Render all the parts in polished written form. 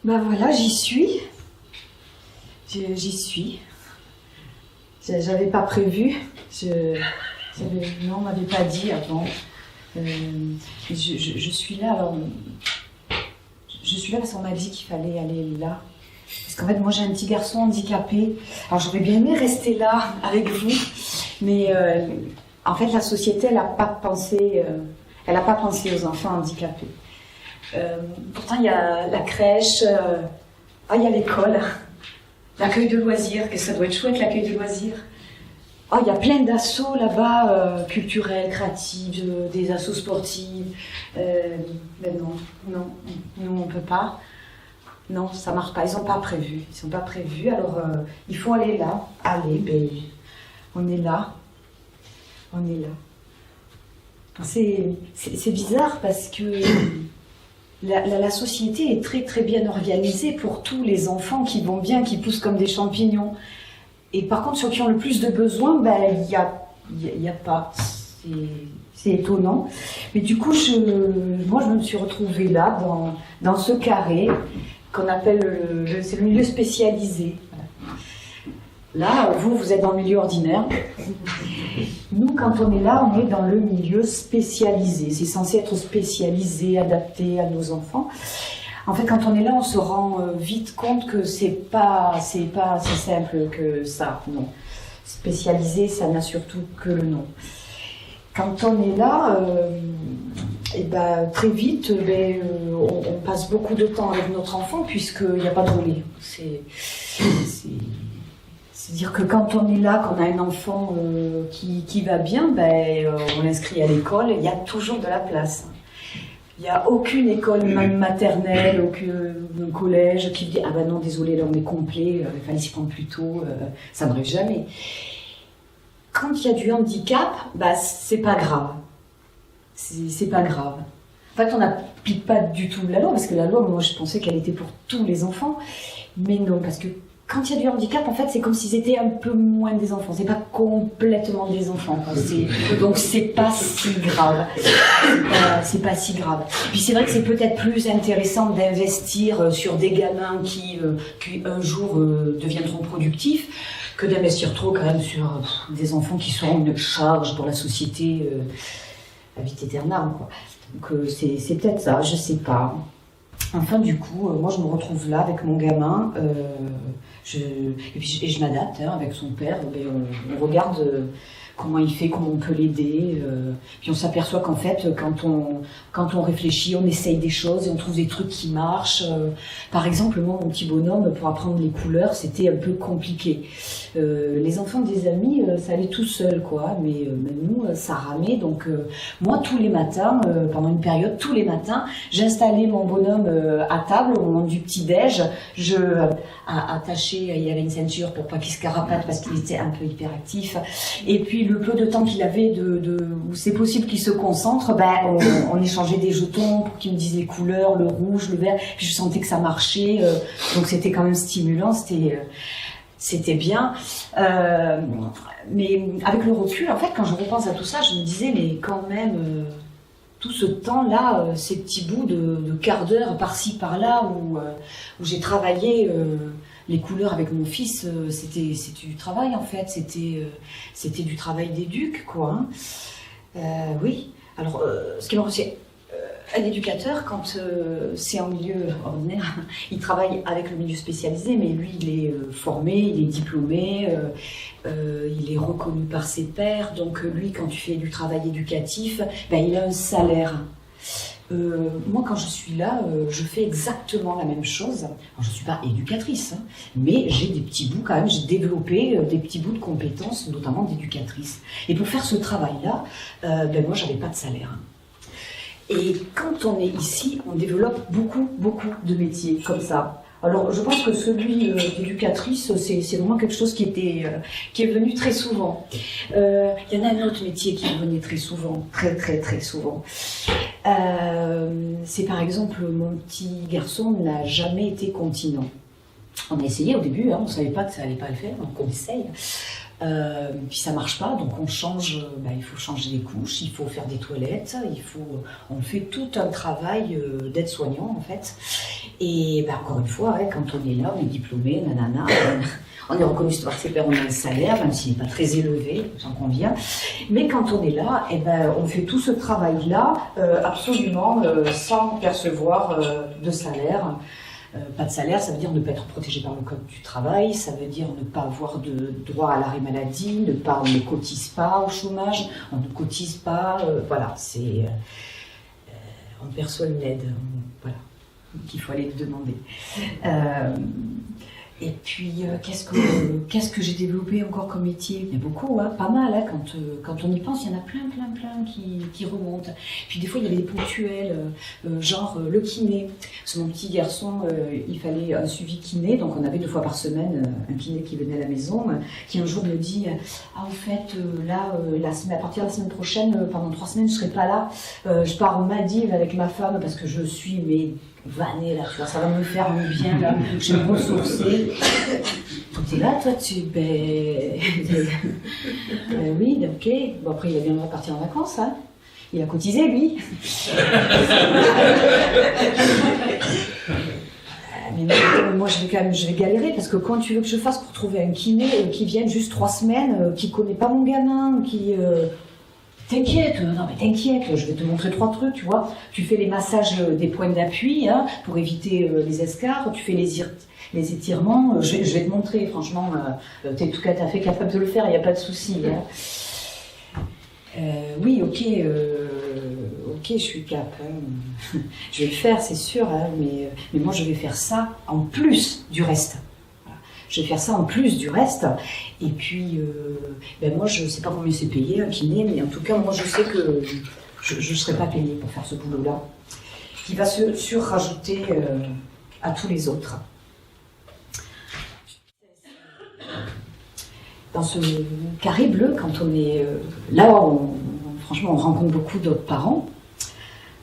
Ben voilà, j'y suis. J'y suis. J'avais pas prévu. Non, on m'avait pas dit avant. Je suis là. Alors, je suis là parce qu'on m'a dit qu'il fallait aller là. Parce qu'en fait, moi, j'ai un petit garçon handicapé. Alors, j'aurais bien aimé rester là avec vous, mais en fait, la société, elle n'a pas pensé aux enfants handicapés. Pourtant, il y a la crèche, il y a l'école, l'accueil de loisirs, que ça doit être chouette, l'accueil de loisirs. Il y a plein d'assauts là-bas, culturels, créatifs, des assos sportifs. Mais non, nous on peut pas. Non, ça marche pas, ils sont pas prévus. Alors, il faut aller là. Allez, ben, on est là. C'est bizarre parce que la société est très très bien organisée pour tous les enfants qui vont bien, qui poussent comme des champignons. Et par contre, ceux qui ont le plus de besoins, ben, il y a pas. C'est étonnant. Mais du coup, moi, je me suis retrouvée là, dans ce carré, qu'on appelle c'est le milieu spécialisé. Là, vous êtes dans le milieu ordinaire. Nous, quand on est là, on est dans le milieu spécialisé. C'est censé être spécialisé, adapté à nos enfants. En fait, quand on est là, on se rend vite compte que c'est pas si simple que ça, non. Spécialisé, ça n'a surtout que le nom. Quand on est là, très vite, on passe beaucoup de temps avec notre enfant puisqu'il n'y a pas de relais. C'est-à-dire que quand on est là, qu'on a un enfant qui va bien, on l'inscrit à l'école, il y a toujours de la place. Il n'y a aucune école maternelle, aucun collège qui dit « Ah ben non, désolé, là on est complet, il fallait s'y prendre plus tôt, ça n'arrive jamais ». Quand il y a du handicap, c'est pas grave. C'est pas grave. En fait, on n'applique pas du tout la loi, parce que la loi, moi je pensais qu'elle était pour tous les enfants, mais non, parce que quand il y a du handicap, en fait, c'est comme s'ils étaient un peu moins des enfants. C'est pas complètement des enfants. Donc c'est pas si grave. C'est pas si grave. Puis c'est vrai que c'est peut-être plus intéressant d'investir sur des gamins qui un jour deviendront productifs que d'investir trop quand même sur des enfants qui seront une charge pour la société à vita aeternam, quoi. Donc c'est peut-être ça, je sais pas. Enfin, du coup, moi je me retrouve là avec mon gamin. Et je m'adapte avec son père. On regarde comment il fait, comment on peut l'aider. Puis on s'aperçoit qu'en fait, quand on réfléchit, on essaye des choses et on trouve des trucs qui marchent. Par exemple, moi, mon petit bonhomme, pour apprendre les couleurs, c'était un peu compliqué. Les enfants des amis, ça allait tout seul, quoi. Mais nous, ça ramait. Donc, moi, tous les matins, pendant une période, tous les matins, j'installais mon bonhomme à table au moment du petit-déj. Attaché, il y avait une ceinture pour pas qu'il se carapate parce qu'il était un peu hyperactif. Et puis, le peu de temps qu'il avait où c'est possible qu'il se concentre, on échangeait des jetons pour qu'il me dise les couleurs, le rouge, le vert. Puis je sentais que ça marchait. Donc, c'était quand même stimulant. C'était bien, mais avec le recul, en fait, quand je repense à tout ça, je me disais, mais quand même, tout ce temps-là, ces petits bouts de quart d'heure par-ci, par-là, où j'ai travaillé les couleurs avec mon fils, c'était du travail, en fait, c'était du travail d'éduc, quoi. Oui, alors, ce qui m'a c'est un éducateur, quand c'est en milieu ordinaire, il travaille avec le milieu spécialisé, mais lui, il est formé, il est diplômé, il est reconnu par ses pairs. Donc lui, quand tu fais du travail éducatif, il a un salaire. Moi, quand je suis là, je fais exactement la même chose. Alors, je ne suis pas éducatrice, mais j'ai des petits bouts quand même, j'ai développé des petits bouts de compétences, notamment d'éducatrice. Et pour faire ce travail-là, moi, j'avais pas de salaire. Et quand on est ici, on développe beaucoup de métiers comme ça. Alors, je pense que celui d'éducatrice, c'est vraiment quelque chose qui est venu très souvent. Il y en a un autre métier qui revenait très souvent, très souvent. C'est par exemple, mon petit garçon n'a jamais été continent. On a essayé au début, on ne savait pas que ça allait pas le faire, donc on essaye. Puis ça marche pas, donc on change, il faut changer les couches, il faut faire des toilettes, on fait tout un travail d'aide-soignant en fait. Et encore une fois, quand on est là, on est diplômé, nanana, on est reconnu par ses pairs, on a un salaire, même s'il n'est pas très élevé, j'en conviens. Mais quand on est là, on fait tout ce travail-là absolument sans percevoir de salaire. Pas de salaire, ça veut dire ne pas être protégé par le code du travail, ça veut dire ne pas avoir de droit à l'arrêt maladie, on ne cotise pas au chômage, on ne cotise pas, on perçoit une aide, voilà, qu'il faut aller demander. Et puis, qu'est-ce que j'ai développé encore comme métier? Il y a beaucoup, pas mal. Quand on y pense, il y en a plein qui remontent. Puis des fois, il y avait des ponctuels, genre le kiné. Parce que mon petit garçon, il fallait un suivi kiné, donc on avait 2 fois par semaine un kiné qui venait à la maison, qui un jour me dit « Ah, au fait, à partir de la semaine prochaine, pendant 3 semaines, je ne serai pas là. Je pars aux Maldives avec ma femme parce que je suis... vanné là, tu vois, ça va me faire du bien là, je vais me ressourcer. T'es là, toi, oui, ok. Bon, après, il a bien partir en vacances, hein. Il a cotisé, lui. Mais moi, je vais galérer parce que quand tu veux que je fasse pour trouver un kiné qui vienne juste 3 semaines, qui connaît pas mon gamin, qui... T'inquiète, non mais t'inquiète, je vais te montrer 3 trucs, tu vois. Tu fais les massages des points d'appui pour éviter les escarres, tu fais les étirements, je vais te montrer, franchement, t'es tout à fait capable de le faire, il n'y a pas de souci. Oui, ok, je suis cap, je vais le faire, c'est sûr, mais moi je vais faire ça en plus du reste. Je vais faire ça en plus du reste. Et puis, moi, je ne sais pas combien c'est payé, un kiné, mais en tout cas, moi, je sais que je ne serai pas payée pour faire ce boulot-là, qui va se surrajouter à tous les autres. Dans ce carré bleu, quand on est là, franchement, on rencontre beaucoup d'autres parents.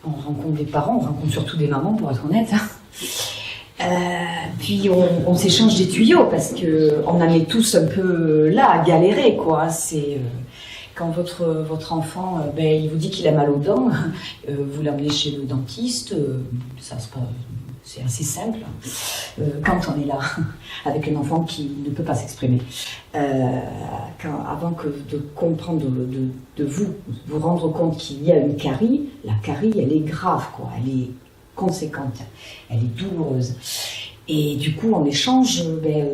On rencontre des parents, on rencontre surtout des mamans, pour être honnête. Puis on s'échange des tuyaux parce que on en est tous un peu là à galérer, quoi. C'est quand votre enfant, il vous dit qu'il a mal aux dents, vous l'emmenez chez le dentiste. C'est assez simple. Quand on est là avec un enfant qui ne peut pas s'exprimer, avant de comprendre, de vous rendre compte qu'il y a une carie, la carie, elle est grave, quoi. Elle est conséquente, elle est douloureuse. Et du coup, en échange,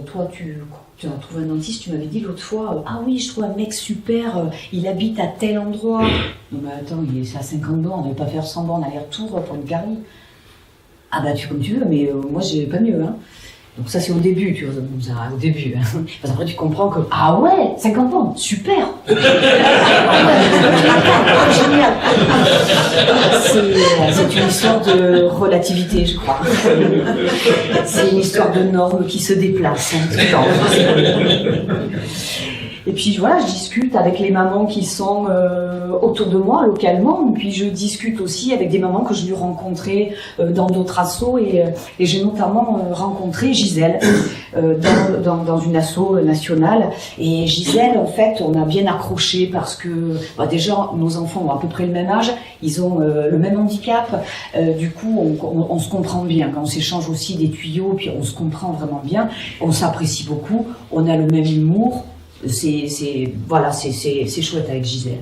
toi, tu as trouvé un dentiste, tu m'avais dit l'autre fois, ah oui, je trouve un mec super, il habite à tel endroit. Non mais attends, c'est à 50 bornes, on ne va pas faire 100 bornes aller-retour pour une carie. Ah bah tu comme tu veux, mais moi j'ai pas mieux, hein. Donc ça c'est au début, tu vois, au début. Hein. Parce après tu comprends que, ah ouais, 50 ans, super. Génial. C'est une histoire de relativité, je crois. C'est une histoire de normes qui se déplacent. Et puis voilà, je discute avec les mamans qui sont autour de moi localement, puis je discute aussi avec des mamans que je vais rencontrer dans d'autres assos, et j'ai notamment rencontré Gisèle dans une asso nationale. Et Gisèle, en fait, on a bien accroché parce que déjà nos enfants ont à peu près le même âge, ils ont le même handicap, du coup on se comprend bien, quand on s'échange aussi des tuyaux, puis on se comprend vraiment bien, on s'apprécie beaucoup, on a le même humour. C'est chouette avec Gisèle.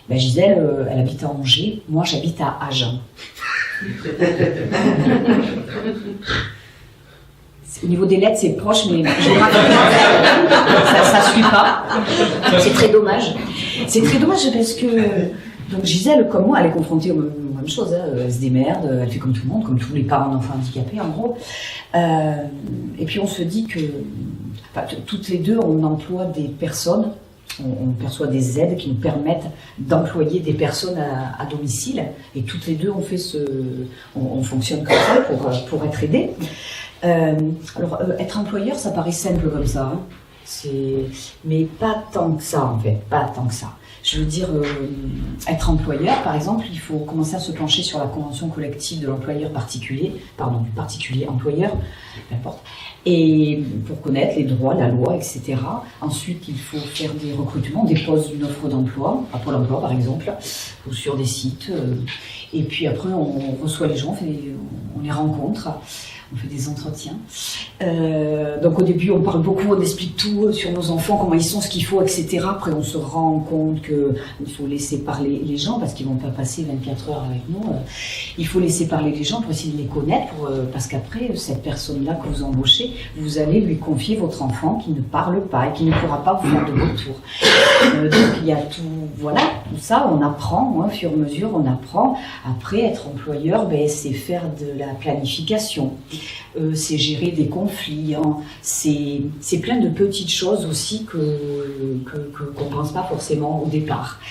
Gisèle, elle habite à Angers, moi j'habite à Agen. Au niveau des lettres, c'est proche, mais ça suit pas. C'est très dommage. C'est très dommage parce que donc Gisèle, comme moi, elle est confrontée aux mêmes choses. Elle se démerde, elle fait comme tout le monde, comme tous les parents d'enfants handicapés, en gros. Et puis on se dit que toutes les deux, on emploie des personnes, on perçoit des aides qui nous permettent d'employer des personnes à domicile, et toutes les deux, on fonctionne comme ça pour être aidés. Alors, être employeur, ça paraît simple comme ça, hein. Mais pas tant que ça, en fait, pas tant que ça. Je veux dire, être employeur, par exemple, il faut commencer à se pencher sur la convention collective de l'employeur particulier, pardon, du particulier employeur, peu importe, et pour connaître les droits, la loi, etc. Ensuite, il faut faire des recrutements, des postes d'une offre d'emploi, à Pôle emploi par exemple, ou sur des sites. Et puis après, on reçoit les gens, on les rencontre. On fait des entretiens. Donc au début, on parle beaucoup, on explique tout sur nos enfants, comment ils sont, ce qu'il faut, etc. Après, on se rend compte qu'il faut laisser parler les gens, parce qu'ils ne vont pas passer 24 heures avec nous. Il faut laisser parler les gens pour essayer de les connaître, parce qu'après, cette personne-là que vous embauchez, vous allez lui confier votre enfant qui ne parle pas et qui ne pourra pas vous faire de retour. Donc il y a tout, voilà, tout ça, on apprend, au fur et à mesure, on apprend. Après, être employeur, c'est faire de la planification. C'est gérer des conflits, hein. C'est plein de petites choses aussi qu'on ne pense pas forcément au départ.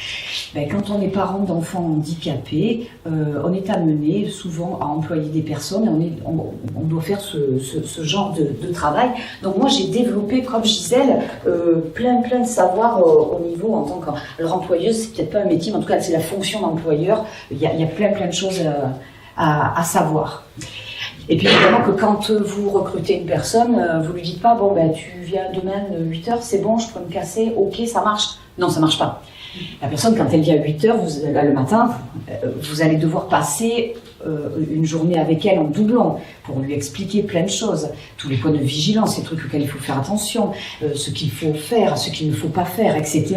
Quand on est parent d'enfants handicapés, on est amené souvent à employer des personnes, on doit faire ce genre de travail. Donc moi j'ai développé, comme Gisèle, plein de savoirs au niveau en tant que... Alors employeuse, c'est peut-être pas un métier, mais en tout cas c'est la fonction d'employeur. Il y a plein de choses à savoir. Et puis évidemment que quand vous recrutez une personne, vous lui dites pas, tu viens demain 8h, c'est bon, je peux me casser, ok, ça marche. Non, ça marche pas. La personne, quand elle vient à 8h, le matin, vous allez devoir passer une journée avec elle en doublon pour lui expliquer plein de choses, tous les points de vigilance, les trucs auxquels il faut faire attention, ce qu'il faut faire, ce qu'il ne faut pas faire, etc.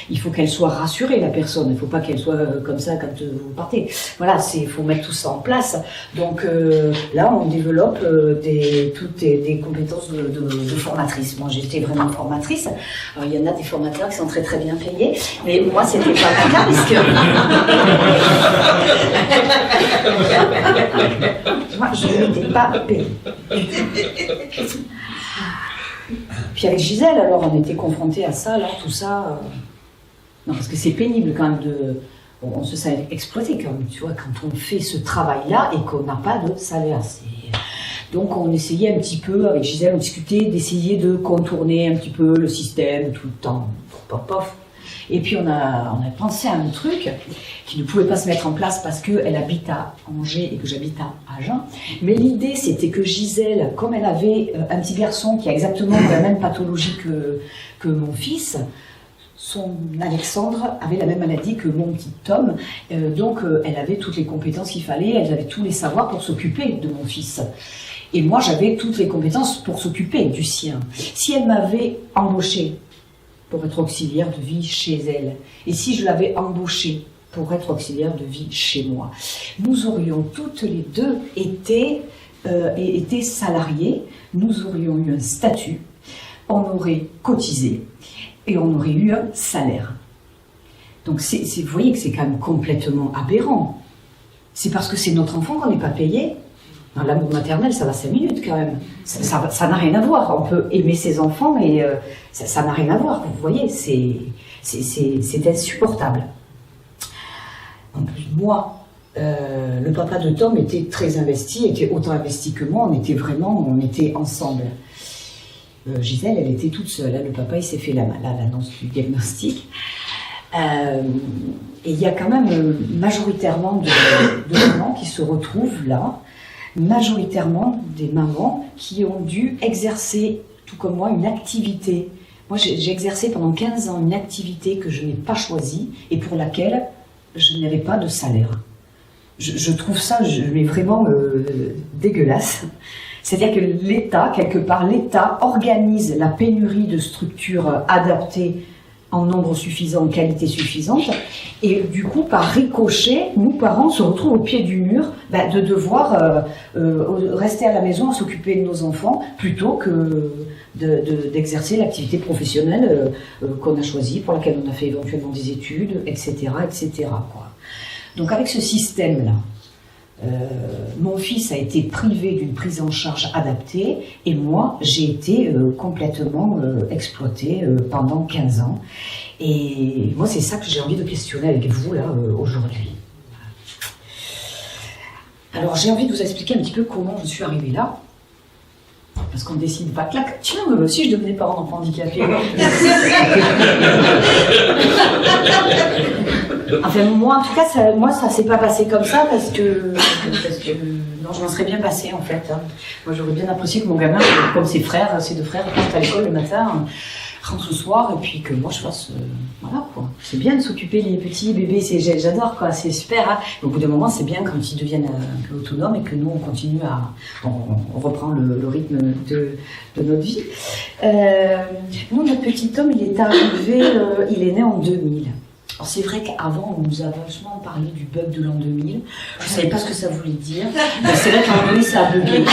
Il faut qu'elle soit rassurée, la personne, il ne faut pas qu'elle soit comme ça quand vous partez. Voilà, il faut mettre tout ça en place. Donc là, on développe toutes des compétences de formatrice. Moi, j'étais vraiment formatrice. Alors, il y en a des formateurs qui sont très très bien payés, mais moi, c'était pas mon cas, puisque... Moi, je n'étais pas payée. Puis avec Gisèle, alors, on était confrontés à ça, là, tout ça. Non, parce que c'est pénible quand même on se sent exploité quand même, tu vois, quand on fait ce travail-là et qu'on n'a pas de salaire. Donc on essayait un petit peu, avec Gisèle, on discutait d'essayer de contourner un petit peu le système tout le temps. Pof. Et puis on a pensé à un truc qui ne pouvait pas se mettre en place parce qu'elle habite à Angers et que j'habite à Agen. Mais l'idée, c'était que Gisèle, comme elle avait un petit garçon qui a exactement la même pathologie que mon fils, son Alexandre avait la même maladie que mon petit Tom, donc elle avait toutes les compétences qu'il fallait, elle avait tous les savoirs pour s'occuper de mon fils. Et moi, j'avais toutes les compétences pour s'occuper du sien. Si elle m'avait embauchée pour être auxiliaire de vie chez elle, et si je l'avais embauchée pour être auxiliaire de vie chez moi, nous aurions toutes les deux été salariées, nous aurions eu un statut, on aurait cotisé, et on aurait eu un salaire. Donc vous voyez que c'est quand même complètement aberrant. C'est parce que c'est notre enfant qu'on n'est pas payé. Dans l'amour maternel, ça va 5 minutes quand même. Ça n'a rien à voir. On peut aimer ses enfants, mais ça n'a rien à voir. Vous voyez, c'est insupportable. En plus, moi, le papa de Tom était très investi, était autant investi que moi. On était ensemble. Gisèle, elle était toute seule. Le papa, il s'est fait l'annonce du diagnostic. Et il y a quand même majoritairement de mamans qui se retrouvent là, majoritairement des mamans qui ont dû exercer, tout comme moi, une activité. Moi, j'ai exercé pendant 15 ans une activité que je n'ai pas choisie et pour laquelle je n'avais pas de salaire. Je trouve ça vraiment dégueulasse. C'est-à-dire que l'État, quelque part, l'État organise la pénurie de structures adaptées en nombre suffisant, en qualité suffisante, et du coup, par ricochet, nous, parents, se retrouvent au pied du mur de devoir rester à la maison à s'occuper de nos enfants, plutôt que d'exercer l'activité professionnelle qu'on a choisie, pour laquelle on a fait éventuellement des études, etc., etc., quoi. Donc avec ce système-là, mon fils a été privé d'une prise en charge adaptée et moi j'ai été complètement exploitée pendant 15 ans et moi c'est ça que j'ai envie de questionner avec vous là aujourd'hui. Alors j'ai envie de vous expliquer un petit peu comment je suis arrivée là. parce qu'on décide pas, clac, tiens, moi aussi je devenais parent d'enfants handicapés. Enfin, moi, en tout cas, ça s'est pas passé comme ça parce que non, je m'en serais bien passé en fait. Hein. Moi, j'aurais bien apprécié que mon gamin, comme ses deux frères, partent à l'école le matin, rentrent le soir, et puis que moi je fasse, voilà quoi. C'est bien de s'occuper des petits bébés, j'adore quoi, c'est super. Hein. Au bout d'un moment, c'est bien quand ils deviennent un peu autonomes et que nous on continue on reprend le rythme de notre vie. Nous, notre petit homme, il est arrivé, il est né en 2000. Alors c'est vrai qu'avant, on nous a vachement parlé du bug de l'an 2000. Je ne savais pas ce que ça voulait dire. Mais c'est vrai qu'à un moment donné, ça a bugué.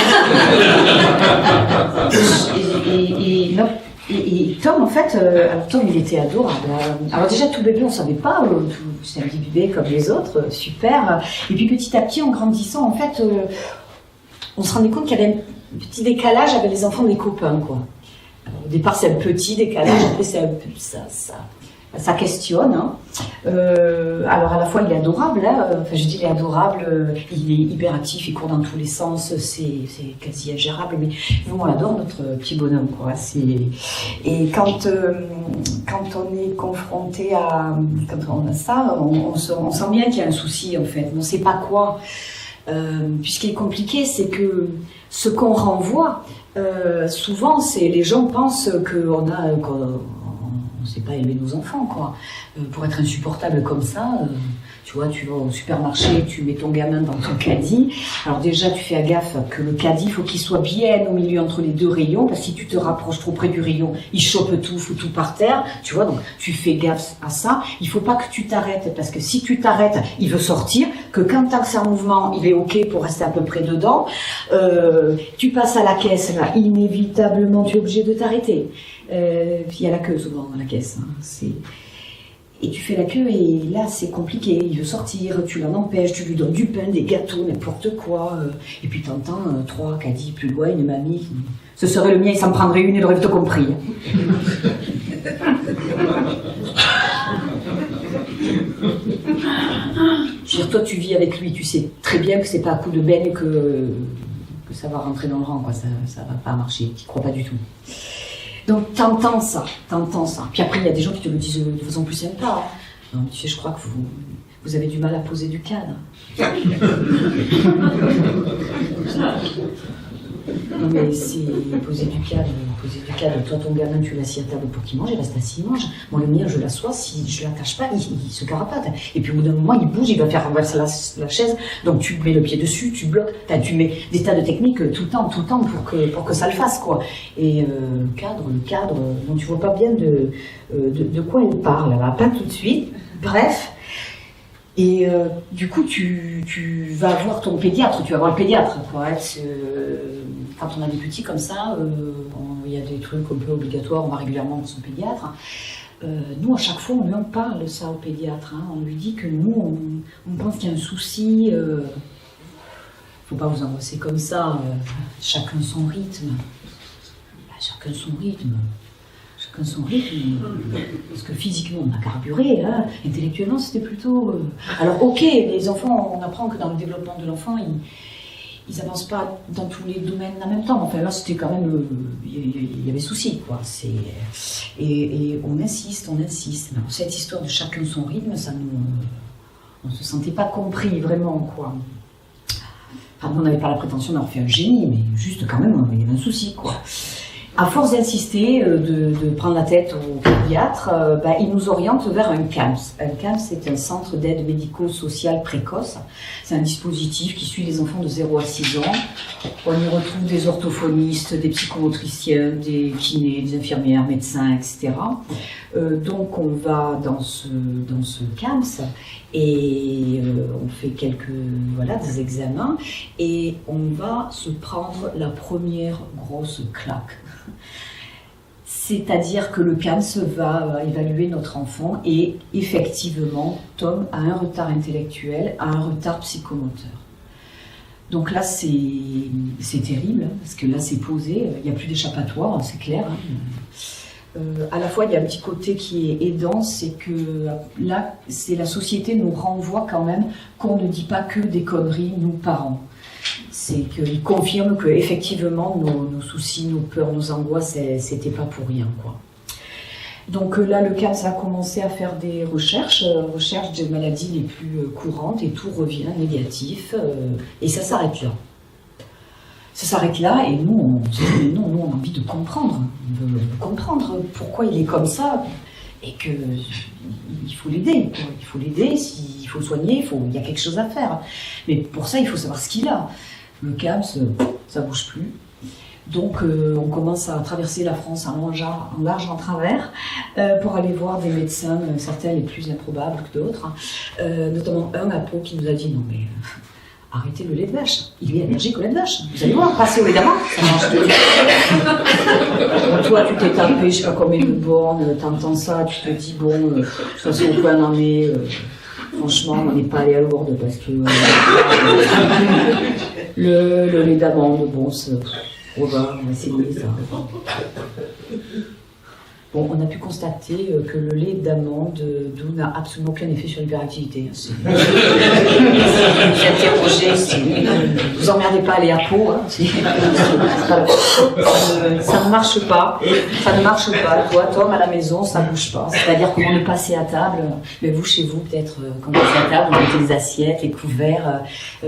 Et Tom, en fait, alors Tom, il était adorable. Alors déjà, tout bébé, on ne savait pas. C'était un petit bébé comme les autres, super. Et puis petit à petit, en grandissant, en fait, on se rendait compte qu'il y avait un petit décalage avec les enfants des copains, quoi. Alors, au départ, c'est un petit décalage. Après, c'est un peu ça questionne. Hein. Alors à la fois il est adorable, hein. Enfin je dis il est adorable, il est hyperactif, il court dans tous les sens, c'est quasi ingérable, mais nous on adore notre petit bonhomme quoi. Et quand on est confronté quand on a ça, on sent bien qu'il y a un souci en fait, on ne sait pas quoi. Puis ce qui est compliqué, c'est que ce qu'on renvoie, souvent c'est les gens pensent qu'on ne sait pas aimer nos enfants, quoi. Pour être insupportable comme ça, tu vois, tu vas au supermarché, tu mets ton gamin dans ton caddie. Alors déjà, tu fais gaffe que le caddie, il faut qu'il soit bien au milieu entre les deux rayons, parce que si tu te rapproches trop près du rayon, il chope tout, fout tout par terre, tu vois, donc tu fais gaffe à ça. Il faut pas que tu t'arrêtes, parce que si tu t'arrêtes, il veut sortir, que quand tant que c'est en mouvement, il est OK pour rester à peu près dedans. Tu passes à la caisse, là, inévitablement, tu es obligé de t'arrêter. Il y a la queue souvent dans la caisse, hein. Et tu fais la queue et là c'est compliqué, il veut sortir, tu l'en empêches, tu lui donnes du pain, des gâteaux, n'importe quoi, et puis t'entends 3 caddies plus loin, une mamie, ce serait le mien, il s'en prendrait une, il aurait tout compris. Je veux dire, toi tu vis avec lui, tu sais très bien que c'est pas à coup de beigne que ça va rentrer dans le rang, quoi. Ça va pas marcher, tu crois pas du tout. Donc t'entends ça. Puis après il y a des gens qui te le disent de façon plus sympa. Non, tu sais, je crois que vous avez du mal à poser du cadre. Non mais c'est poser du cadre. Toi ton gamin tu l'assis à table pour qu'il mange, il reste assis, il mange. Moi le mien je l'assois, si je l'attache pas, il se carapate. Et puis au bout d'un moment il bouge, il va faire renverser la chaise. Donc tu mets le pied dessus, tu bloques, tu mets des tas de techniques tout le temps pour que ça le fasse quoi. Et le cadre, donc tu vois pas bien de quoi il parle là, pas tout de suite. Bref. Et du coup, tu vas voir ton pédiatre, tu vas voir le pédiatre. Quoi. Quand on a des petits comme ça, il y a des trucs un peu obligatoires, on va régulièrement voir son pédiatre. Nous, à chaque fois, on lui en parle ça au pédiatre. Hein. On lui dit que nous, on pense qu'il y a un souci. Faut pas vous embrasser comme ça. Chacun son rythme. Chacun son rythme, parce que physiquement on a carburé, hein. Intellectuellement c'était plutôt... Alors ok, les enfants, on apprend que dans le développement de l'enfant, ils avancent pas dans tous les domaines en même temps, enfin là c'était quand même... Il y avait souci, quoi. Et on insiste. Alors, cette histoire de chacun son rythme, on ne se sentait pas compris vraiment, quoi. Enfin, on n'avait pas la prétention d'avoir fait un génie, mais juste quand même, il y avait un souci, quoi. À force d'insister, de prendre la tête au pédiatre, il nous oriente vers un CAMS. Un CAMS, c'est un centre d'aide médico-sociale précoce. C'est un dispositif qui suit les enfants de 0 à 6 ans. On y retrouve des orthophonistes, des psychomotriciens, des kinés, des infirmières, médecins, etc. Donc on va dans ce CAMS et on fait des examens et on va se prendre la première grosse claque. C'est-à-dire que le CAMS va évaluer notre enfant et effectivement, Tom a un retard intellectuel, a un retard psychomoteur. Donc là, c'est terrible, parce que là, c'est posé, il n'y a plus d'échappatoire, c'est clair. Hein. À la fois, il y a un petit côté qui est aidant, c'est que là, la société nous renvoie quand même qu'on ne dit pas que des conneries, nous, parents. c'est qu'il confirme que effectivement nos soucis, nos peurs, nos angoisses, c'était pas pour rien, quoi. Donc là, le CAMS a commencé à faire des recherches des maladies les plus courantes, et tout revient négatif, et ça s'arrête là. Ça s'arrête là, et nous, on a envie de comprendre. On veut comprendre pourquoi il est comme ça, et qu'il faut l'aider. Il faut l'aider, il faut le soigner, il y a quelque chose à faire. Mais pour ça, il faut savoir ce qu'il a. Le CAMS, ça bouge plus. Donc on commence à traverser la France en large, en travers, pour aller voir des médecins, certains les plus improbables que d'autres, notamment un à Pau qui nous a dit non mais arrêtez le lait de vache, il est allergique au lait de vache, vous allez voir, passez au lait d'amande, ça marche tout. Toi tu t'es tapé, je sais pas combien de bornes, t'entends ça, tu te dis bon, de toute façon au point d'en est, franchement on n'est pas allé à Lourdes parce que le lait d'amande, bon c'est... On va essayer ça. Bon, on a pu constater que le lait d'amande doux n'a absolument aucun effet sur l'hyperactivité. Si vous interrogez, vous emmerdez pas à aller à Pau. Hein, ça ne marche pas. Ça ne marche pas. Toi, Tom, à la maison, ça bouge pas. C'est-à-dire qu'on est passé à table. Mais vous, chez vous, peut-être, quand vous passez à table, vous mettez les assiettes, les couverts.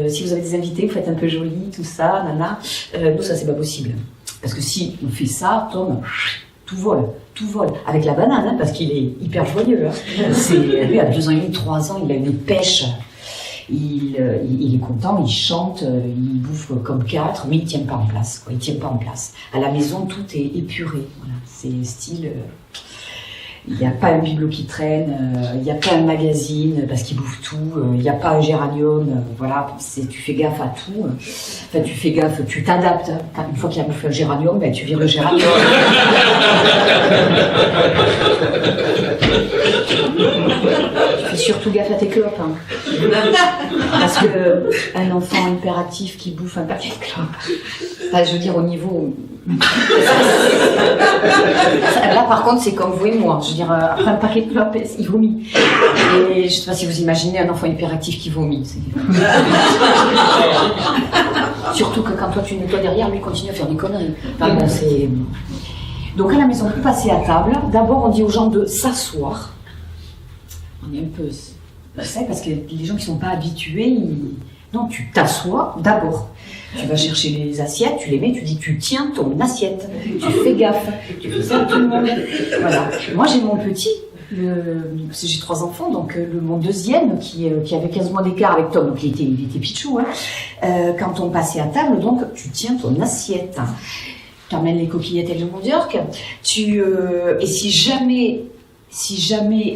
Si vous avez des invités, vous faites un peu joli, tout ça, nana. Nous, ça, c'est pas possible. Parce que si on fait ça, Tom... tout vole, avec la banane, hein, parce qu'il est hyper joyeux. Hein. Lui, à 2 ans et demi, 3 ans, il a une pêche. Il est content, il chante, il bouffe comme 4, mais il ne tient pas en place. Quoi. Il tient pas en place. À la maison, tout est épuré. Voilà. C'est style... il n'y a pas un bibelot qui traîne, il n'y a pas un magazine parce qu'il bouffe tout, il n'y a pas un géranium, voilà, tu fais gaffe à tout. Enfin, tu fais gaffe, tu t'adaptes. Hein. Une fois qu'il a bouffé un géranium, ben, tu vires le géranium. Tu fais surtout gaffe à tes clopes. Hein. Parce qu'un enfant hyperactif qui bouffe un paquet de clopes, enfin, je veux dire, au niveau... Là, par contre, c'est comme vous et moi. Je veux dire, après un paquet de clopes, il vomit. Et je ne sais pas si vous imaginez un enfant hyperactif qui vomit. Surtout que quand toi tu nettoies derrière, lui continue à faire des conneries. Enfin, bon, donc à la maison, pour passer à table, d'abord on dit aux gens de s'asseoir. On est un peu sec parce que les gens qui ne sont pas habitués, non, tu t'assois d'abord. Tu vas chercher les assiettes, tu les mets, tu dis tu tiens ton assiette, tu fais gaffe, tu fais ça à tout le monde. Voilà. Moi j'ai mon petit, parce que j'ai 3 enfants, donc mon deuxième qui avait 15 mois d'écart avec Tom, donc il était pichou. Hein. Quand on passait à table, donc tu tiens ton assiette. Tu emmènes les coquillettes et le mondioc. Et si jamais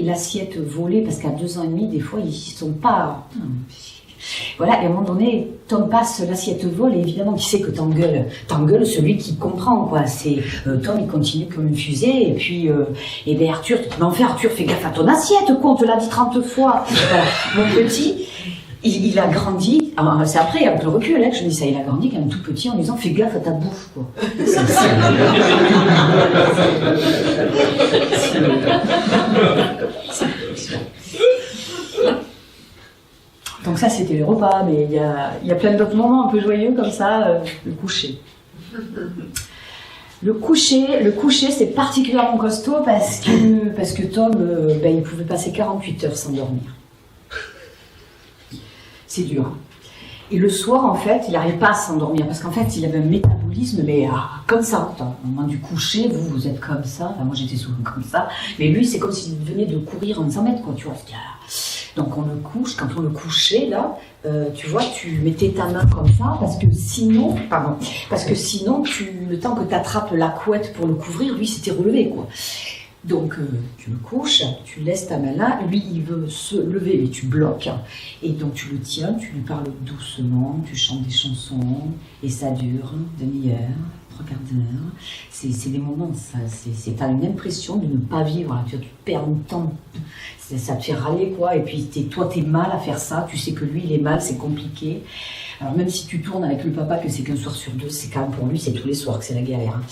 l'assiette volait, parce qu'à 2 ans et demi, des fois ils sont pas. Voilà, et à un moment donné, Tom passe, l'assiette vole, et évidemment, qui sait que t'engueules celui qui comprend, quoi. C'est, Tom, il continue comme une fusée, et puis, ben Arthur, mais enfin, Arthur, fais gaffe à ton assiette, quoi, on te l'a dit 30 fois. Voilà. Mon petit, il a grandi, c'est après, avec le recul, là, que je me dis ça, il a grandi quand même tout petit, en lui disant, fais gaffe à ta bouffe, quoi. Donc ça, c'était les repas, mais il y a plein d'autres moments un peu joyeux comme ça, le coucher. Le coucher, c'est particulièrement costaud parce que Tom, il pouvait passer 48 heures sans dormir. C'est dur. Et le soir, en fait, il n'arrivait pas à s'endormir parce qu'en fait, il avait un métabolisme, mais comme ça. Au moment du coucher, vous êtes comme ça. Enfin, moi, j'étais souvent comme ça. Mais lui, c'est comme s'il venait de courir en 100 mètres, quoi, tu vois. Donc on le couche, quand on le couchait là, tu vois, tu mettais ta main comme ça, parce que sinon, le temps que tu attrapes la couette pour le couvrir, lui s'était relevé, quoi. Donc tu le couches, tu laisses ta main là, lui il veut se lever, mais tu bloques, et donc tu le tiens, tu lui parles doucement, tu chantes des chansons, et ça dure une demi-heure, 3/4 d'heure. C'est des moments, t'as une impression de ne pas vivre, là. Tu perds le temps, ça te fait râler, quoi, et puis toi t'es mal à faire ça, tu sais que lui il est mal, c'est compliqué. Alors même si tu tournes avec le papa que c'est qu'un soir sur 2, c'est quand même pour lui, c'est tous les soirs que c'est la galère. Hein.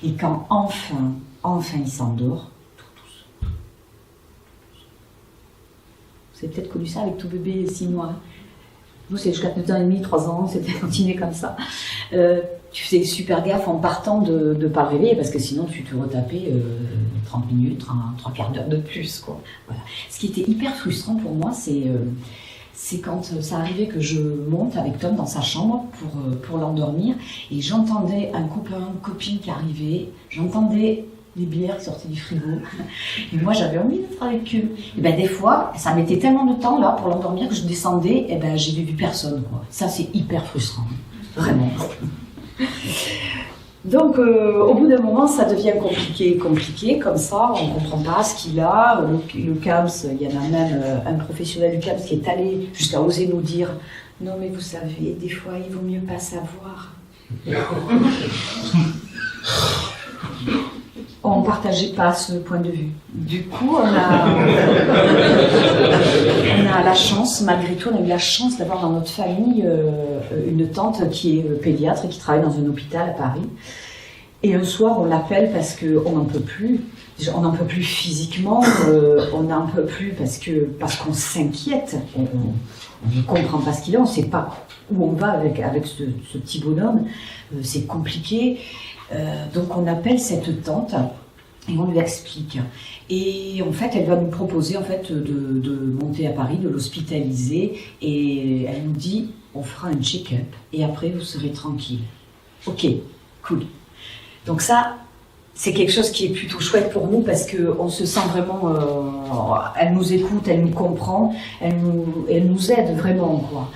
Et quand enfin il s'endort, vous avez peut-être connu ça avec tout bébé 6 mois. Hein. Nous, c'est jusqu'à 2 ans et demi, 3 ans, c'était continué comme ça. Tu faisais super gaffe en partant de ne pas le réveiller, parce que sinon tu te retapais 30 minutes, 3 quarts d'heure de plus, quoi. Voilà. Ce qui était hyper frustrant pour moi, c'est quand ça arrivait que je monte avec Tom dans sa chambre pour l'endormir, et j'entendais un copain, une copine qui arrivait, j'entendais les bières qui sortaient du frigo, et moi j'avais envie d'être avec eux. Et ben des fois, ça mettait tellement de temps là pour l'endormir que je descendais, et ben j'ai vu personne, quoi. Ça c'est hyper frustrant, vraiment. Donc au bout d'un moment ça devient compliqué, comme ça, on ne comprend pas ce qu'il a. Le CAMS, il y en a même un professionnel du CAMS qui est allé jusqu'à oser nous dire « Non mais vous savez, des fois il vaut mieux pas savoir ». On ne partageait pas ce point de vue. Du coup, on a la chance, malgré tout, on a eu la chance d'avoir dans notre famille une tante qui est pédiatre et qui travaille dans un hôpital à Paris. Et un soir, on l'appelle parce qu'on n'en peut plus. On n'en peut plus physiquement, on n'en peut plus parce qu'on s'inquiète. On ne comprend pas ce qu'il est, on ne sait pas où on va avec ce petit bonhomme. C'est compliqué. Donc on appelle cette tante et on lui explique. Et en fait, elle va nous proposer en fait de monter à Paris, de l'hospitaliser. Et elle nous dit, on fera un check-up et après vous serez tranquille. Ok, cool. Donc ça, c'est quelque chose qui est plutôt chouette pour nous parce qu'on se sent vraiment... elle nous écoute, elle nous comprend, elle nous aide vraiment, quoi.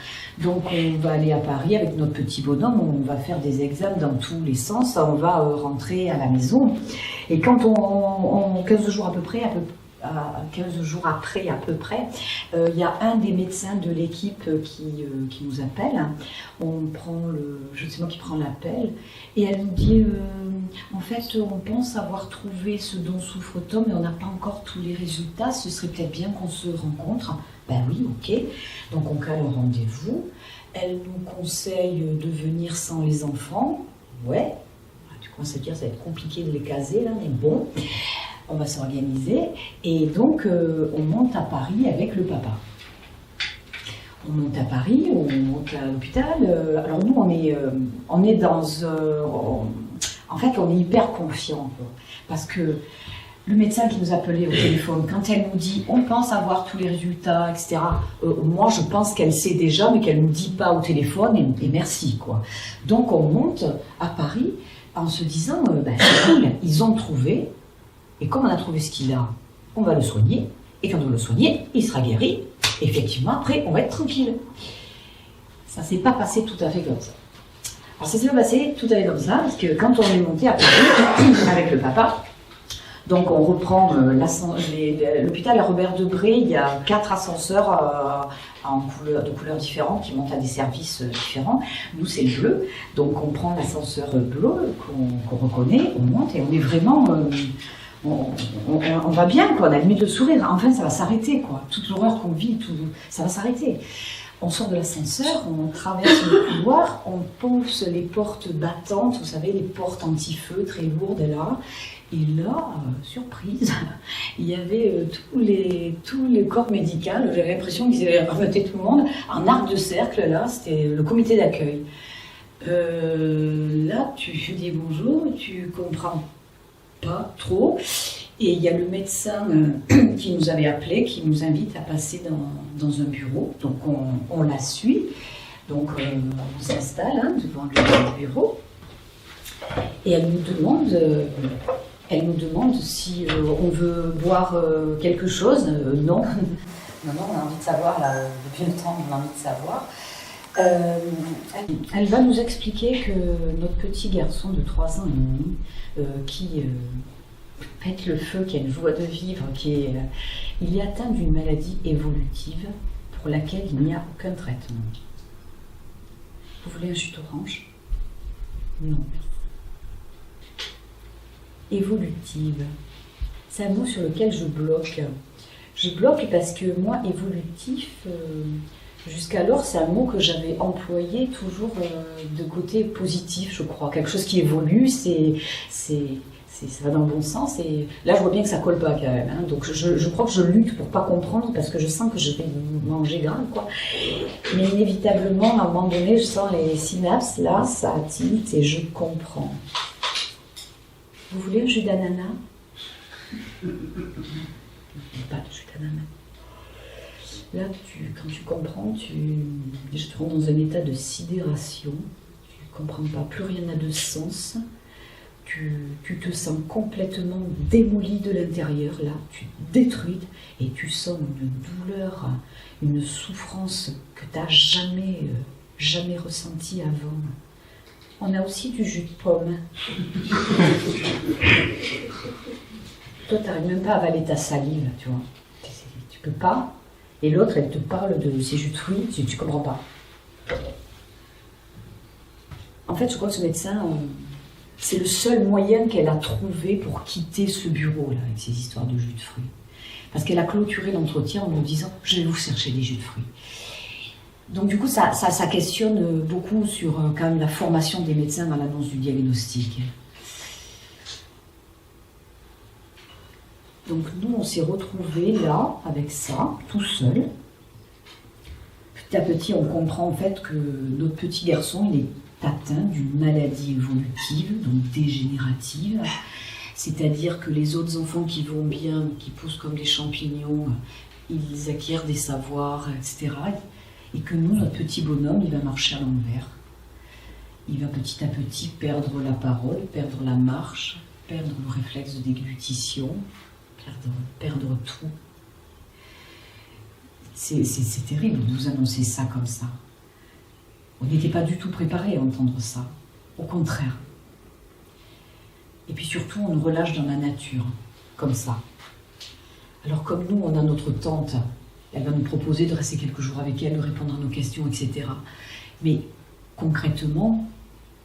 Donc on va aller à Paris avec notre petit bonhomme, on va faire des examens dans tous les sens, on va rentrer à la maison. Et quand 15 jours après, il y a un des médecins de l'équipe qui nous appelle. C'est moi qui prends l'appel, et elle nous dit en fait on pense avoir trouvé ce dont souffre Tom, mais on n'a pas encore tous les résultats, ce serait peut-être bien qu'on se rencontre. Ben oui, ok. Donc on cale un rendez-vous. Elle nous conseille de venir sans les enfants. Ouais. Tu commences à dire ça va être compliqué de les caser là, mais bon, on va s'organiser. Et donc on monte à Paris avec le papa. On monte à Paris, on monte à l'hôpital. Alors nous on est dans en fait on est hyper confiants, parce que le médecin qui nous appelait au téléphone, quand elle nous dit « on pense avoir tous les résultats, etc. » moi, je pense qu'elle sait déjà, mais qu'elle ne nous dit pas au téléphone, et merci, quoi. Donc, on monte à Paris en se disant c'est cool, ils ont trouvé, et comme on a trouvé ce qu'il a, on va le soigner, et quand on le soigner, il sera guéri, et effectivement, après, on va être tranquille. Ça ne s'est pas passé tout à fait comme ça. Alors, ça s'est pas passé tout à fait comme ça, parce que quand on est monté à Paris avec le papa, donc on reprend l'hôpital Robert Debré, il y a 4 ascenseurs de couleurs différentes qui montent à des services différents. Nous c'est le bleu, donc on prend l'ascenseur bleu qu'on reconnaît, on monte et on est vraiment... on va bien, quoi, on a limite le sourire, enfin ça va s'arrêter, quoi. Toute l'horreur qu'on vit, ça va s'arrêter. On sort de l'ascenseur, on traverse le couloir, on pousse les portes battantes, vous savez, les portes anti-feu très lourdes là. Et là, surprise, il y avait tout le corps médical. J'avais l'impression qu'ils avaient remonté tout le monde en arc de cercle. Là, c'était le comité d'accueil. Là, tu dis bonjour, tu comprends pas trop. Et il y a le médecin qui nous avait appelé, qui nous invite à passer dans un bureau. Donc on la suit. Donc on s'installe devant le bureau. Et elle nous demande si on veut boire quelque chose. Non. Non, on a envie de savoir, là, depuis le temps, on a envie de savoir. Elle va nous expliquer que notre petit garçon de 3 ans et demi, qui pète le feu, qui a une joie de vivre, il est atteint d'une maladie évolutive pour laquelle il n'y a aucun traitement. Vous voulez un jus d'orange? Non, merci. Évolutive. C'est un mot sur lequel je bloque. Je bloque parce que moi, évolutif, jusqu'alors, c'est un mot que j'avais employé toujours de côté positif, je crois. Quelque chose qui évolue, c'est Ça va dans le bon sens, et là je vois bien que ça colle pas quand même, hein. Donc je crois que je lutte pour pas comprendre, parce que je sens que je vais manger grave, quoi. Mais inévitablement, à un moment donné, je sens les synapses, là, ça tilte et je comprends. Vous voulez un jus d'ananas? Pas de jus d'ananas. Là, quand tu comprends, déjà, tu rentres dans un état de sidération, tu comprends pas, plus rien n'a de sens. Tu te sens complètement démoli de l'intérieur, là, tu te détruis et tu sens une douleur, une souffrance que tu n'as jamais ressentie avant. On a aussi du jus de pomme. Toi, tu n'arrives même pas à avaler ta salive, tu vois. Tu peux pas. Et l'autre, elle te parle de ces jus de fruits, tu ne comprends pas. En fait, je crois que ce médecin... c'est le seul moyen qu'elle a trouvé pour quitter ce bureau-là, avec ces histoires de jus de fruits. Parce qu'elle a clôturé l'entretien en nous disant « je vais vous chercher des jus de fruits ». Donc du coup, ça questionne beaucoup sur quand même la formation des médecins dans l'annonce du diagnostic. Donc nous, on s'est retrouvés là, avec ça, tout seul. Petit à petit, on comprend en fait que notre petit garçon, il est atteint d'une maladie évolutive, donc dégénérative, c'est-à-dire que les autres enfants qui vont bien, qui poussent comme des champignons, ils acquièrent des savoirs, etc. Et que nous, notre petit bonhomme, il va marcher à l'envers. Il va petit à petit perdre la parole, perdre la marche, perdre le réflexe de déglutition, perdre tout. C'est terrible de nous annoncer ça comme ça. On n'était pas du tout préparés à entendre ça, au contraire. Et puis surtout, on nous relâche dans la nature, comme ça. Alors comme nous, on a notre tante, elle va nous proposer de rester quelques jours avec elle, de répondre à nos questions, etc. Mais concrètement,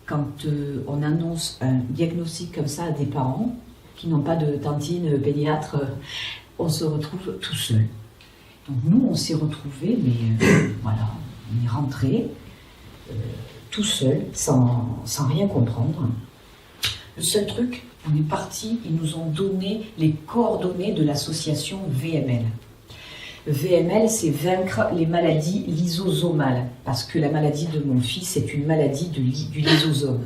quand on annonce un diagnostic comme ça à des parents, qui n'ont pas de tantine pédiatre, on se retrouve tout seul. Donc nous, on s'est retrouvés, mais voilà, on est rentrés, tout seul, sans rien comprendre. Le seul truc, on est parti, ils nous ont donné les coordonnées de l'association VML. VML, c'est vaincre les maladies lysosomales, parce que la maladie de mon fils est une maladie du lysosome.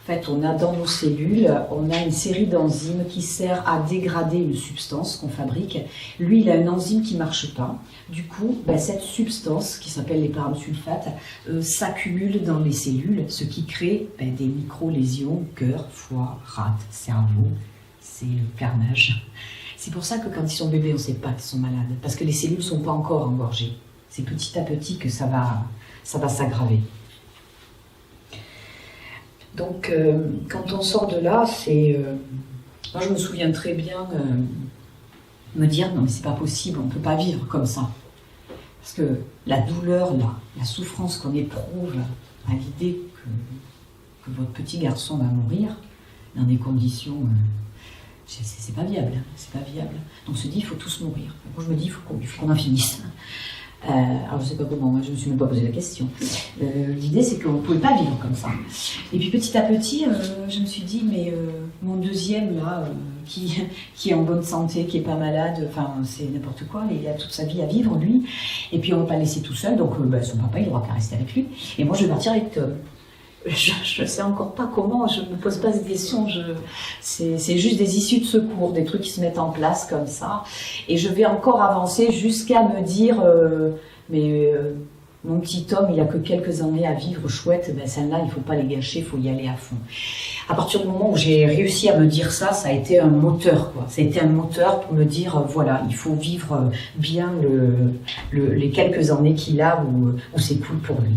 En fait, on a dans nos cellules, on a une série d'enzymes qui sert à dégrader une substance qu'on fabrique. Lui, il a une enzyme qui ne marche pas. Du coup, cette substance, qui s'appelle les parasulfates, s'accumule dans les cellules, ce qui crée des micro-lésions, cœur, foie, rate, cerveau. C'est le carnage. C'est pour ça que quand ils sont bébés, on ne sait pas qu'ils sont malades, parce que les cellules ne sont pas encore engorgées. C'est petit à petit que ça va s'aggraver. Donc, quand on sort de là, moi, je me souviens très bien me dire « Non, mais c'est pas possible, on ne peut pas vivre comme ça. » Parce que la douleur, la souffrance qu'on éprouve à l'idée que votre petit garçon va mourir dans des conditions... c'est pas viable, c'est pas viable. Donc on se dit « Il faut tous mourir. » Moi, je me dis « Il faut qu'on en finisse. » Alors je ne sais pas comment, je ne me suis même pas posé la question. L'idée c'est qu'on ne pouvait pas vivre comme ça. Et puis petit à petit, je me suis dit, mais mon deuxième là, qui est en bonne santé, qui n'est pas malade, enfin c'est n'importe quoi, il a toute sa vie à vivre lui, et puis on ne va pas le laisser tout seul, donc son papa il n'aura qu'à rester avec lui, et moi je vais partir avec Tom. Je ne sais encore pas comment, je ne me pose pas cette question, c'est juste des issues de secours, des trucs qui se mettent en place comme ça, et je vais encore avancer jusqu'à me dire, mon petit Tom, il a que quelques années à vivre, chouette, celle-là, il ne faut pas les gâcher, il faut y aller à fond. À partir du moment où j'ai réussi à me dire ça, ça a été un moteur, quoi. Ça a été un moteur pour me dire, voilà, il faut vivre bien les quelques années qu'il a où c'est cool pour lui.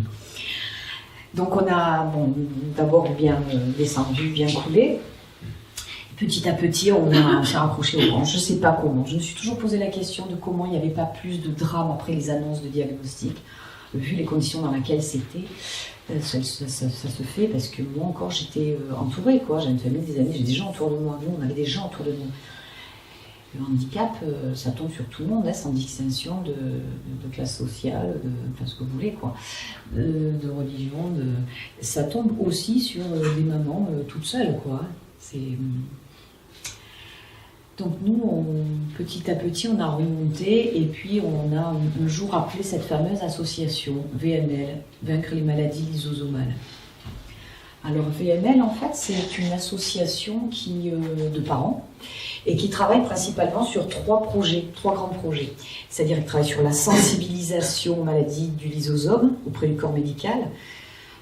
Donc on a d'abord bien descendu, bien coulé. Petit à petit, on s'est raccroché au branches. Je ne sais pas comment. Je me suis toujours posé la question de comment il n'y avait pas plus de drame après les annonces de diagnostic. Vu les conditions dans lesquelles c'était, ça se fait parce que moi encore j'étais entourée, quoi. J'ai une famille, des amis, j'ai des gens autour de moi. Nous, on avait des gens autour de nous. Le handicap, ça tombe sur tout le monde, sans distinction de classe sociale, ce que vous voulez, quoi, de religion. Ça tombe aussi sur des mamans toutes seules, quoi. Donc nous, petit à petit, on a remonté et puis on a petit à petit, on a remonté et puis on a un jour appelé cette fameuse association VML, Vaincre les maladies lysosomales. Alors VML, en fait, c'est une association de parents et qui travaille principalement sur trois grands projets. C'est-à-dire qu'ils travaillent sur la sensibilisation aux maladies du lysosome auprès du corps médical.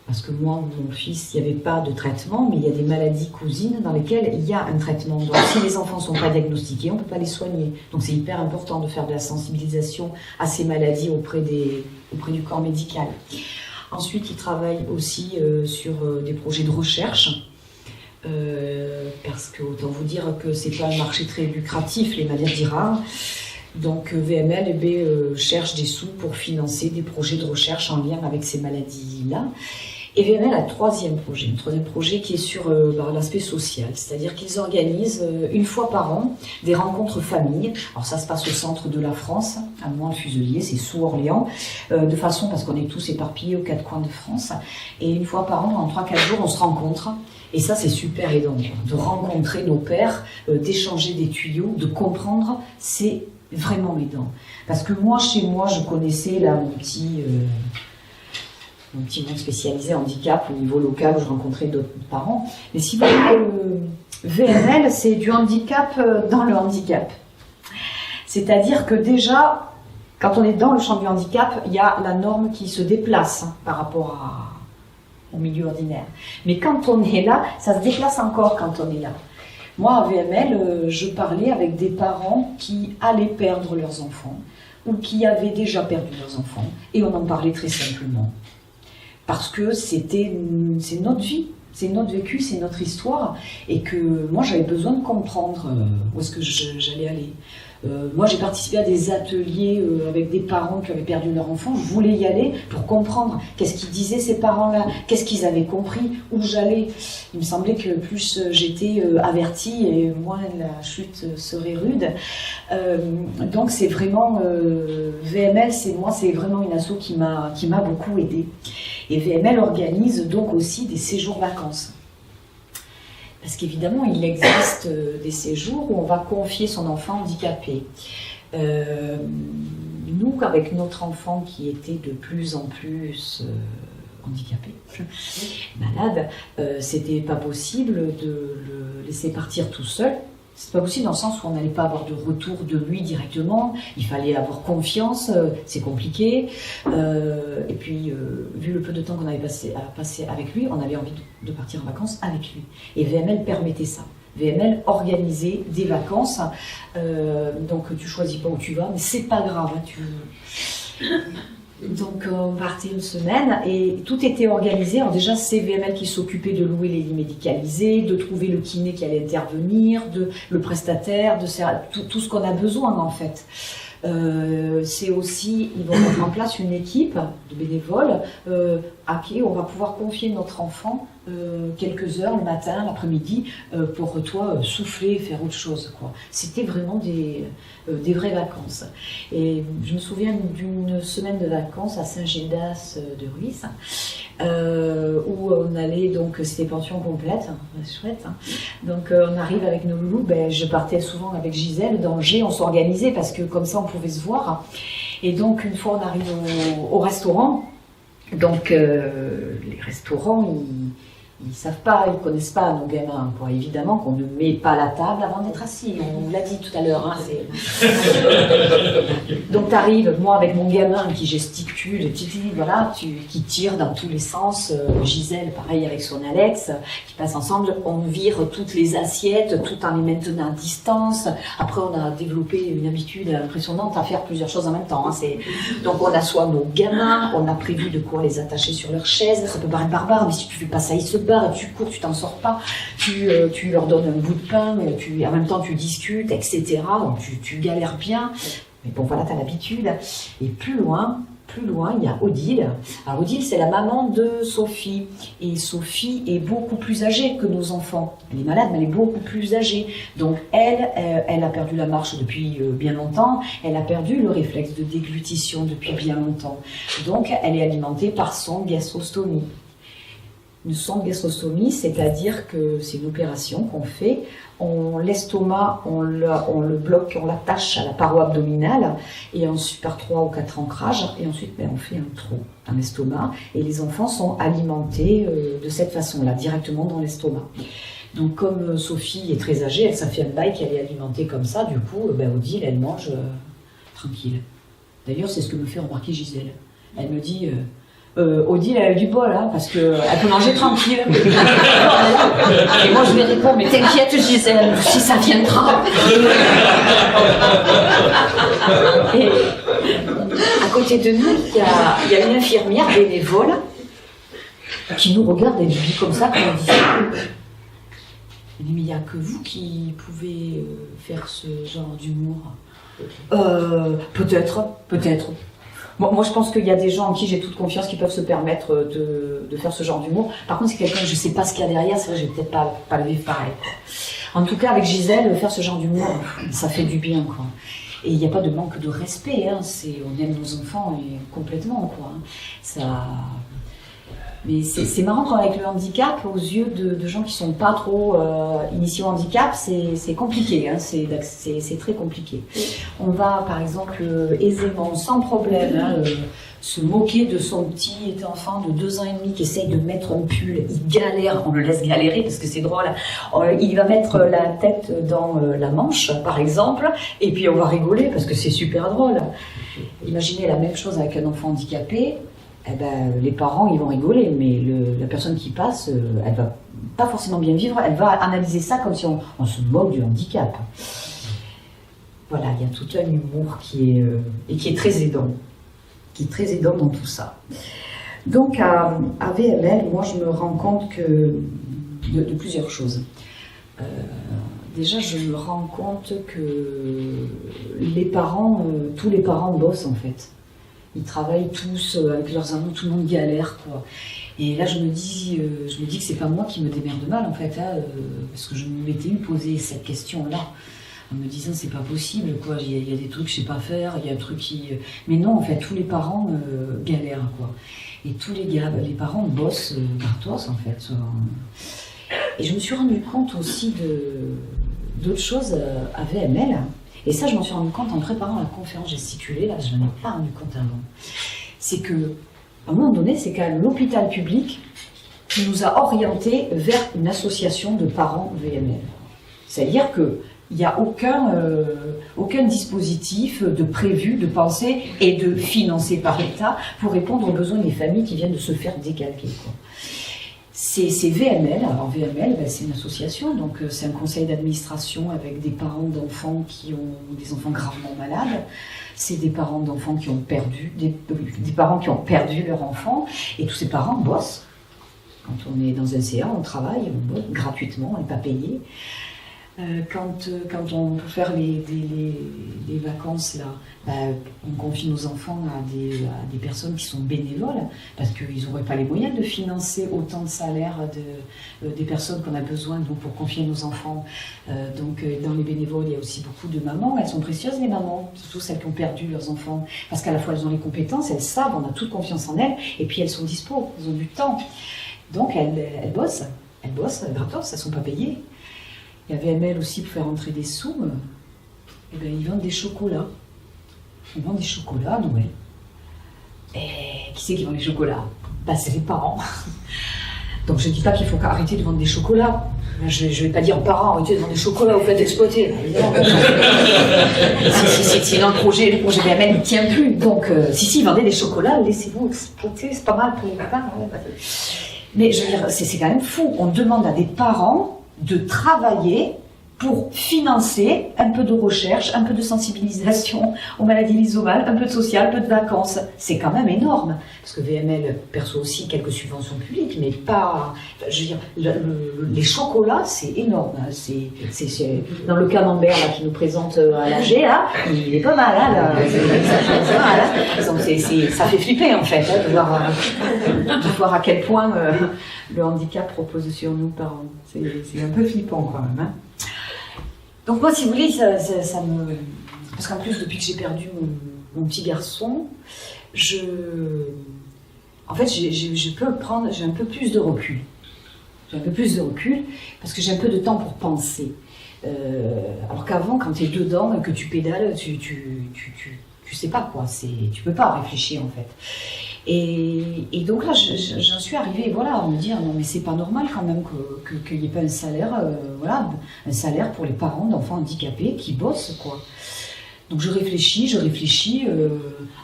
Parce que moi, mon fils, il n'y avait pas de traitement, mais il y a des maladies cousines dans lesquelles il y a un traitement. Donc si les enfants ne sont pas diagnostiqués, on ne peut pas les soigner. Donc c'est hyper important de faire de la sensibilisation à ces maladies auprès du corps médical. Ensuite, ils travaillent aussi sur des projets de recherche. Parce que, autant vous dire que ce n'est pas un marché très lucratif, les maladies rares. Donc VML cherche des sous pour financer des projets de recherche en lien avec ces maladies-là. Et VML a un troisième projet qui est sur l'aspect social, c'est-à-dire qu'ils organisent une fois par an des rencontres familles. Alors ça se passe au centre de la France, à Mont-le-Fuselier, c'est sous Orléans, de façon parce qu'on est tous éparpillés aux quatre coins de France. Et une fois par an, en 3-4 jours, on se rencontre. Et ça, c'est super aidant, de rencontrer nos pairs, d'échanger des tuyaux, de comprendre, c'est vraiment aidant. Parce que moi, chez moi, je connaissais là mon petit monde spécialisé handicap au niveau local où je rencontrais d'autres parents. Mais si vous voulez, VML, c'est du handicap dans le handicap. C'est-à-dire que déjà, quand on est dans le champ du handicap, il y a la norme qui se déplace par rapport au milieu ordinaire. Mais quand on est là, ça se déplace encore quand on est là. Moi, à VML, je parlais avec des parents qui allaient perdre leurs enfants ou qui avaient déjà perdu leurs enfants. Et on en parlait très simplement. Parce que c'est notre vie, c'est notre vécu, c'est notre histoire. Et que moi, j'avais besoin de comprendre où est-ce que j'allais aller. Moi, j'ai participé à des ateliers avec des parents qui avaient perdu leur enfant. Je voulais y aller pour comprendre qu'est-ce qu'ils disaient ces parents-là, qu'est-ce qu'ils avaient compris, où j'allais. Il me semblait que plus j'étais avertie et moins la chute serait rude. Donc c'est vraiment VML, c'est vraiment une asso qui m'a beaucoup aidée. Et VML organise donc aussi des séjours vacances. Parce qu'évidemment, il existe des séjours où on va confier son enfant handicapé. Nous, avec notre enfant qui était de plus en plus handicapé, malade, c'était pas possible de le laisser partir tout seul. C'est pas possible dans le sens où on n'allait pas avoir de retour de lui directement, il fallait avoir confiance, c'est compliqué. Et puis, vu le peu de temps qu'on avait passé avec lui, on avait envie de partir en vacances avec lui. Et VML permettait ça. VML organisait des vacances, donc tu choisis pas où tu vas, mais c'est pas grave. Donc on partait une semaine et tout était organisé. Alors déjà c'est VML qui s'occupait de louer les lits médicalisés, de trouver le kiné qui allait intervenir, le prestataire, tout ce qu'on a besoin en fait. C'est aussi, ils vont mettre en place une équipe de bénévoles à qui on va pouvoir confier notre enfant quelques heures le matin, l'après-midi, pour toi souffler et faire autre chose, quoi. C'était vraiment des vraies vacances. Et je me souviens d'une semaine de vacances à Saint-Gildas de Ruisse, où on allait, donc c'était pension complète, chouette. Hein. Donc on arrive avec nos loulous, je partais souvent avec Gisèle d'Angers, on s'organisait parce que comme ça on pouvait se voir. Et donc une fois on arrive au restaurant, donc les restaurants ils savent pas, ils connaissent pas nos gamins. Bon, évidemment qu'on ne met pas la table avant d'être assis, on l'a dit tout à l'heure. Hein, donc t'arrives, moi avec mon gamin qui gesticule, voilà, qui tire dans tous les sens, Gisèle pareil avec son Alex, qui passent ensemble, on vire toutes les assiettes tout en les maintenant à distance. Après on a développé une habitude impressionnante à faire plusieurs choses en même temps. Hein, donc on assoit nos gamins, on a prévu de quoi les attacher sur leur chaise, ça peut paraître barbare, mais si tu fais pas ça, ils se barrent, tu cours, tu t'en sors pas, tu leur donnes un bout de pain, en même temps tu discutes, etc. Donc tu galères bien, mais bon voilà, t'as l'habitude. Et plus loin, il y a Odile. Alors Odile, c'est la maman de Sophie. Et Sophie est beaucoup plus âgée que nos enfants. Elle est malade, mais elle est beaucoup plus âgée. Donc elle a perdu la marche depuis bien longtemps. Elle a perdu le réflexe de déglutition depuis bien longtemps. Donc elle est alimentée par son gastrostomie. Une sonde gastrostomie, c'est-à-dire que c'est une opération qu'on fait. L'estomac, on le bloque, on l'attache à la paroi abdominale et ensuite par 3 ou 4 ancrages. Et ensuite, on fait un trou dans l'estomac et les enfants sont alimentés de cette façon-là, directement dans l'estomac. Donc comme Sophie est très âgée, ça fait un bail qu'elle est alimentée comme ça, du coup, Odile, elle mange tranquille. D'ailleurs, c'est ce que me fait remarquer Gisèle. Elle me dit... Odile, elle a du bol, hein, parce qu'elle peut manger tranquille. Et moi, je lui réponds, mais t'inquiète, Gisèle, si ça viendra. Et à côté de nous, il y a une infirmière bénévole qui nous regarde et nous dit comme ça, comme on dit. Elle dit, mais il n'y a que vous qui pouvez faire ce genre d'humour. Peut-être. Bon, moi, je pense qu'il y a des gens en qui j'ai toute confiance qui peuvent se permettre de faire ce genre d'humour. Par contre, c'est quelqu'un que je ne sais pas ce qu'il y a derrière, c'est vrai, je vais peut-être pas le vivre pareil, quoi. En tout cas, avec Gisèle, faire ce genre d'humour, ça fait du bien, quoi. Et il n'y a pas de manque de respect, hein. On aime nos enfants complètement, quoi. Mais c'est marrant quand avec le handicap, aux yeux de gens qui ne sont pas trop initiés au handicap, c'est compliqué, hein, c'est très compliqué. On va par exemple aisément, sans problème, se moquer de son petit enfant de 2 ans et demi qui essaye de mettre un pull, il galère, on le laisse galérer parce que c'est drôle, il va mettre la tête dans la manche par exemple, et puis on va rigoler parce que c'est super drôle. Imaginez la même chose avec un enfant handicapé. Les parents, ils vont rigoler, mais la personne qui passe, elle va pas forcément bien vivre, elle va analyser ça comme si on se moque du handicap. Voilà, il y a tout un humour qui est très aidant, dans tout ça. Donc à VML, moi je me rends compte de plusieurs choses. Déjà, je me rends compte que tous les parents bossent en fait. Ils travaillent tous avec leurs amours, tout le monde galère, quoi. Et là, je me dis que c'est pas moi qui me démerde mal, en fait, hein, parce que je m'étais posé cette question-là, en me disant c'est pas possible, quoi. Il y a des trucs que je sais pas faire, il y a un truc qui... Mais non, en fait, tous les parents galèrent, quoi. Et tous les parents bossent gratos, en fait. Et je me suis rendu compte aussi d'autres choses à VML. Et ça, je m'en suis rendu compte en préparant la conférence gesticulée, là, je n'en ai pas rendu compte avant. C'est que, à un moment donné, c'est quand même l'hôpital public qui nous a orientés vers une association de parents VML. C'est-à-dire qu'il n'y a aucun dispositif de prévu, de pensé et de financé par l'État pour répondre aux besoins des familles qui viennent de se faire décalquer, quoi. C'est VML, alors VML, c'est une association, donc c'est un conseil d'administration avec des parents d'enfants qui ont des enfants gravement malades, c'est des parents d'enfants qui ont perdu, des parents qui ont perdu leur enfant, et tous ces parents bossent. Quand on est dans un CA, on travaille, on bosse gratuitement, on n'est pas payé. Quand on peut faire les vacances, là, on confie nos enfants à des personnes qui sont bénévoles, parce qu'ils n'auraient pas les moyens de financer autant de salaires des personnes qu'on a besoin pour confier nos enfants. Donc dans les bénévoles, il y a aussi beaucoup de mamans. Elles sont précieuses, les mamans, surtout celles qui ont perdu leurs enfants, parce qu'à la fois elles ont les compétences, elles savent, on a toute confiance en elles, et puis elles sont dispo, elles ont du temps. Donc elles bossent gratos, elles ne sont pas payées. Il y a VML aussi pour faire entrer des sous. Ils vendent des chocolats. Ils vendent des chocolats à Noël. Et qui c'est qui vend les chocolats ? C'est les parents. Donc je ne dis pas qu'il faut arrêter de vendre des chocolats. Je ne vais pas dire aux parents, arrêtez de vendre des chocolats, vous faites exploiter. Sinon le projet VML ne tient plus. Donc si vendez des chocolats, laissez-vous exploiter, c'est pas mal pour les parents. Mais je veux dire, c'est quand même fou. On demande à des parents de travailler pour financer un peu de recherche, un peu de sensibilisation aux maladies lysomales, un peu de social, un peu de vacances. C'est quand même énorme. Parce que VML perçoit aussi quelques subventions publiques, mais pas... Je veux dire, les chocolats, c'est énorme. C'est dans le camembert là, qui nous présente à l'AG, là, il est pas mal. Là, donc ça fait flipper, en fait, de voir à quel point le handicap repose sur nous parents. C'est un peu flippant, quand même. Hein. Donc moi, si vous voulez, ça me... Parce qu'en plus, depuis que j'ai perdu mon petit garçon, en fait, j'ai un peu plus de recul. J'ai un peu plus de recul parce que j'ai un peu de temps pour penser. Alors qu'avant, quand tu es dedans et que tu pédales, tu sais pas quoi, tu peux pas réfléchir en fait. Et donc là, j'en suis arrivée voilà, à me dire non mais c'est pas normal quand même qu'il n'y ait pas un salaire, voilà, un salaire pour les parents d'enfants handicapés qui bossent quoi. Donc je réfléchis,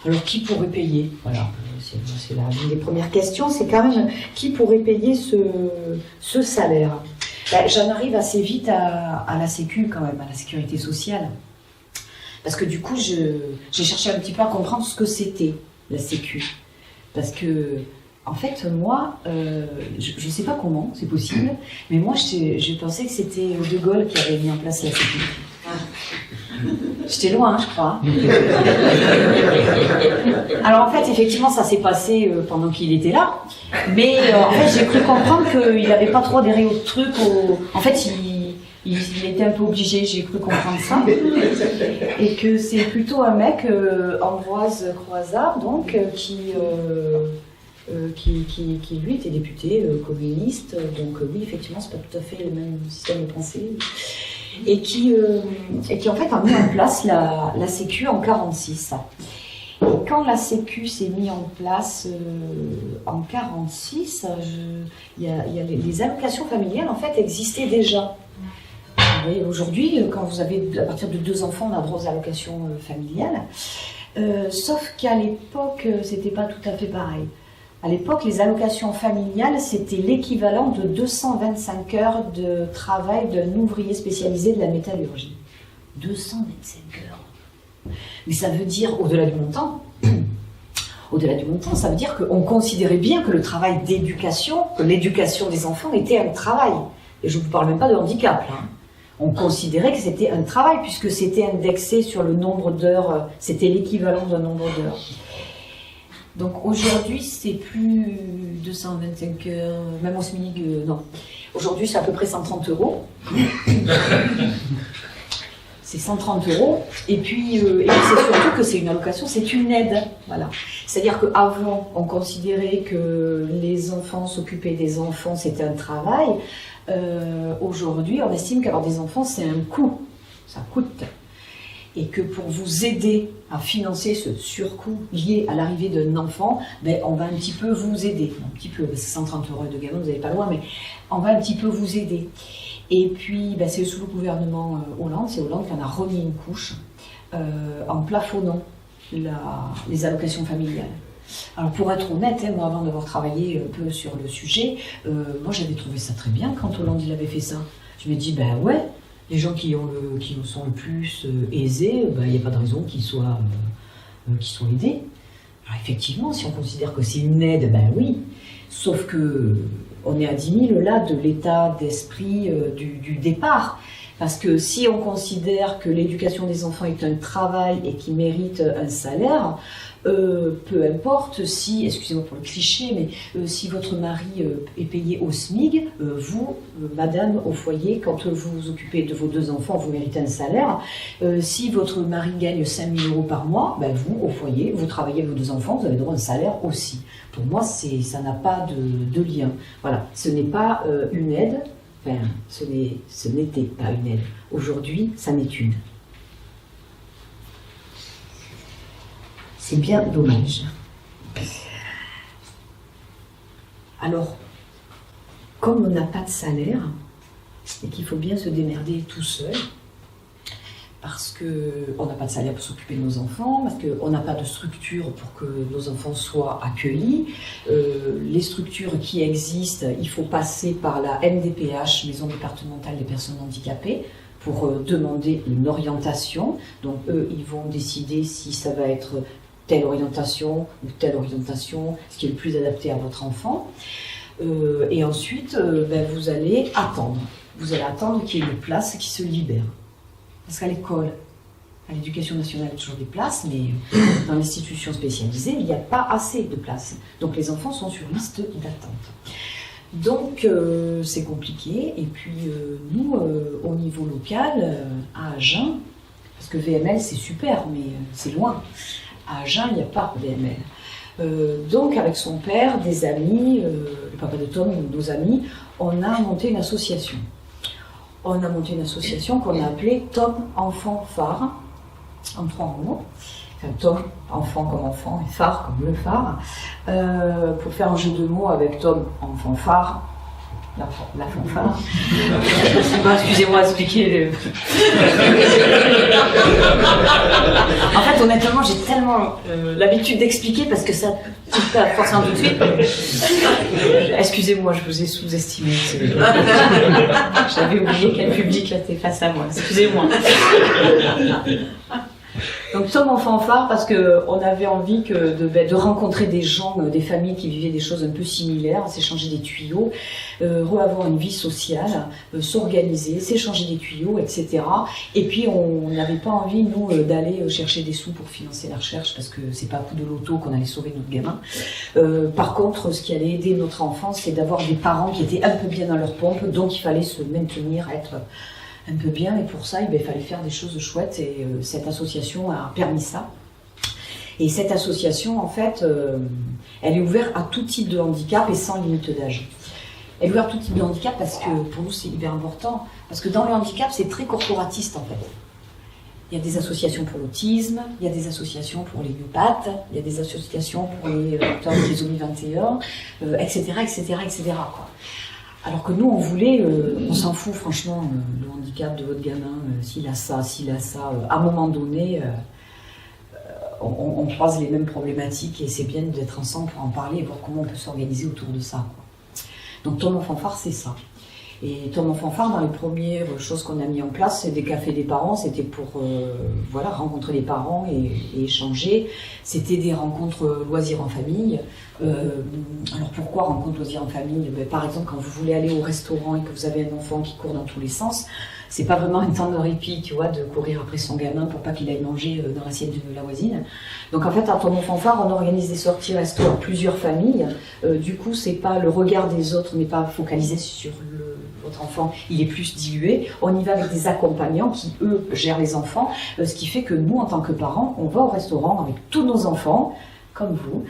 alors qui pourrait payer? Voilà, c'est l'une des premières questions, c'est quand même qui pourrait payer ce salaire? Ben, j'en arrive assez vite à la Sécu quand même, à la sécurité sociale. Parce que du coup, j'ai cherché un petit peu à comprendre ce que c'était la Sécu. Parce que, en fait, moi, je ne sais pas comment, c'est possible, mais moi, je pensais que c'était De Gaulle qui avait mis en place la Sécu. J'étais loin, je crois. Alors en fait, effectivement, ça s'est passé pendant qu'il était là. Mais en fait, j'ai cru comprendre qu'il n'avait pas trop adhéré au truc. En fait, il était un peu obligé, j'ai cru comprendre ça. Et que c'est plutôt un mec, Ambroise Croizat, donc, qui lui était député communiste. Donc oui, effectivement, c'est pas tout à fait le même système de pensée. Et qui en fait a mis en place la Sécu en 1946. Et quand la Sécu s'est mise en place en 1946, les allocations familiales en fait existaient déjà. Aujourd'hui, quand vous avez à partir de 2 enfants, on a droit aux allocations familiales. Sauf qu'à l'époque, c'était pas tout à fait pareil. À l'époque, les allocations familiales, c'était l'équivalent de 225 heures de travail d'un ouvrier spécialisé de la métallurgie. 225 heures. Mais ça veut dire, au-delà du montant, ça veut dire qu'on considérait bien que le travail d'éducation, que l'éducation des enfants était un travail. Et je ne vous parle même pas de handicap, là. On considérait que c'était un travail, puisque c'était indexé sur le nombre d'heures, c'était l'équivalent d'un nombre d'heures. Donc aujourd'hui, c'est plus 225 heures, même au SMIC, non. Aujourd'hui, c'est à peu près 130 €. C'est 130 €. Et puis, c'est surtout que c'est une allocation, c'est une aide. Voilà. C'est-à-dire qu'avant, on considérait que les enfants, s'occuper des enfants, c'était un travail. Aujourd'hui, on estime qu'avoir des enfants, c'est un coût. Ça coûte. Et que pour vous aider à financer ce surcoût lié à l'arrivée d'un enfant, ben, on va un petit peu vous aider. Un petit peu, c'est 130 € de gamin, vous n'allez pas loin, mais on va un petit peu vous aider. Et puis, ben, c'est sous le gouvernement Hollande, c'est Hollande qui en a remis une couche en plafonnant les allocations familiales. Alors pour être honnête, moi avant d'avoir travaillé un peu sur le sujet, moi j'avais trouvé ça très bien quand Hollande il avait fait ça. Je me dis, ben ouais, les gens qui sont le plus aisés, il n'y a pas de raison qu'ils soient aidés. Alors effectivement, si on considère que c'est une aide, ben oui. Sauf que on est à 10 000 là de l'état d'esprit du départ. Parce que si on considère que l'éducation des enfants est un travail et qui mérite un salaire, peu importe si, excusez-moi pour le cliché, mais si votre mari est payé au SMIC, vous, madame au foyer, quand vous vous occupez de vos 2 enfants, vous méritez un salaire. Si votre mari gagne 5 000 € par mois, ben vous, au foyer, vous travaillez vos 2 enfants, vous avez droit à un salaire aussi. Pour moi, ça n'a pas de lien. Voilà, ce n'est pas une aide, enfin, ce n'était pas une aide. Aujourd'hui, ça n'est une. C'est bien dommage. Alors, comme on n'a pas de salaire, et qu'il faut bien se démerder tout seul, parce qu'on n'a pas de salaire pour s'occuper de nos enfants, parce qu'on n'a pas de structure pour que nos enfants soient accueillis. Les structures qui existent, il faut passer par la MDPH, Maison départementale des personnes handicapées, pour demander une orientation. Donc eux, ils vont décider si ça va être telle orientation ou telle orientation, ce qui est le plus adapté à votre enfant. Et ensuite, vous allez attendre. Vous allez attendre qu'il y ait une place qui se libère. Parce qu'à l'école, à l'éducation nationale, il y a toujours des places, mais dans l'institution spécialisée, il n'y a pas assez de places. Donc les enfants sont sur liste d'attente. Donc c'est compliqué. Et puis nous, au niveau local, à Agen, parce que VML c'est super, mais c'est loin. À Agen, il n'y a pas de VML. Donc avec son père, des amis, le papa de Tom, nos amis, on a monté une association. On a monté une association qu'on a appelée Tom Enfant Phare, en 3 mots. Enfin, Tom, enfant comme enfant, et phare comme le phare. Pour faire un jeu de mots avec Tom, enfant phare, la fanfare. Excusez-moi, expliquer. En fait, honnêtement, j'ai tellement l'habitude d'expliquer parce que ça forcément tout de suite. Excusez-moi, je vous ai sous-estimé. J'avais oublié quel public là était face à moi. Excusez-moi. Donc Tom Enfant Phare parce qu'on avait envie de rencontrer des gens, des familles qui vivaient des choses un peu similaires, s'échanger des tuyaux, avoir une vie sociale, s'organiser, s'échanger des tuyaux, etc. Et puis on n'avait pas envie, nous, d'aller chercher des sous pour financer la recherche parce que c'est pas à coup de loto qu'on allait sauver notre gamin. Par contre, ce qui allait aider notre enfant, c'est d'avoir des parents qui étaient un peu bien dans leur pompe, donc il fallait se maintenir, être un peu bien, et pour ça, il fallait faire des choses chouettes, et cette association a permis ça. Et cette association, en fait, elle est ouverte à tout type de handicap et sans limite d'âge. Elle est ouverte à tout type de handicap parce que, pour nous, c'est hyper important, parce que dans le handicap, c'est très corporatiste, en fait. Il y a des associations pour l'autisme, il y a des associations pour les myopathes, il y a des associations pour les porteurs de trisomie 21, etc., etc., etc., quoi. Alors que nous, on voulait, on s'en fout franchement, le handicap de votre gamin, s'il a ça, à un moment donné, on croise les mêmes problématiques et c'est bien d'être ensemble pour en parler et voir comment on peut s'organiser autour de ça, quoi. Donc Tom Enfant Phare, c'est ça. Et Tom Enfant Phare, dans les premières choses qu'on a mis en place, c'est des cafés des parents, c'était pour rencontrer les parents et échanger. C'était des rencontres loisirs en famille. Alors pourquoi rencontre loisirs en famille? Par exemple, quand vous voulez aller au restaurant et que vous avez un enfant qui court dans tous les sens, c'est pas vraiment un temps de répit, tu vois, de courir après son gamin pour pas qu'il aille manger dans l'assiette de la voisine. Donc en fait, à Tom Enfant Phare, on organise des sorties resto à plusieurs familles. Du coup, c'est pas le regard des autres, n'est pas focalisé sur votre enfant, il est plus dilué. On y va avec des accompagnants qui, eux, gèrent les enfants, ce qui fait que nous, en tant que parents, on va au restaurant avec tous nos enfants, comme vous,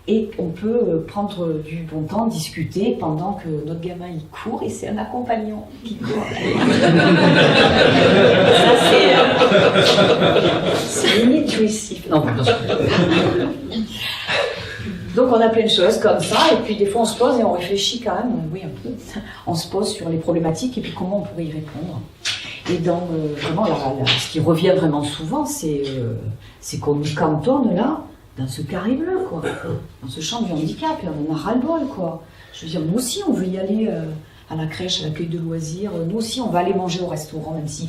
et on peut prendre du bon temps, discuter pendant que notre gamin il court et c'est un accompagnant qui court. Ça c'est limite jouissif. Non, non. Donc on a plein de choses comme ça et puis des fois on se pose et on réfléchit quand même, oui un peu, on se pose sur les problématiques et puis comment on pourrait y répondre. Et dans vraiment ce qui revient vraiment souvent, c'est qu'on nous cantonne là, dans ce carré bleu, quoi, dans ce champ du handicap, et on en a ras-le-bol, quoi. Je veux dire, nous aussi, on veut y aller à la crèche, à l'accueil de loisirs, nous aussi, on va aller manger au restaurant, même si...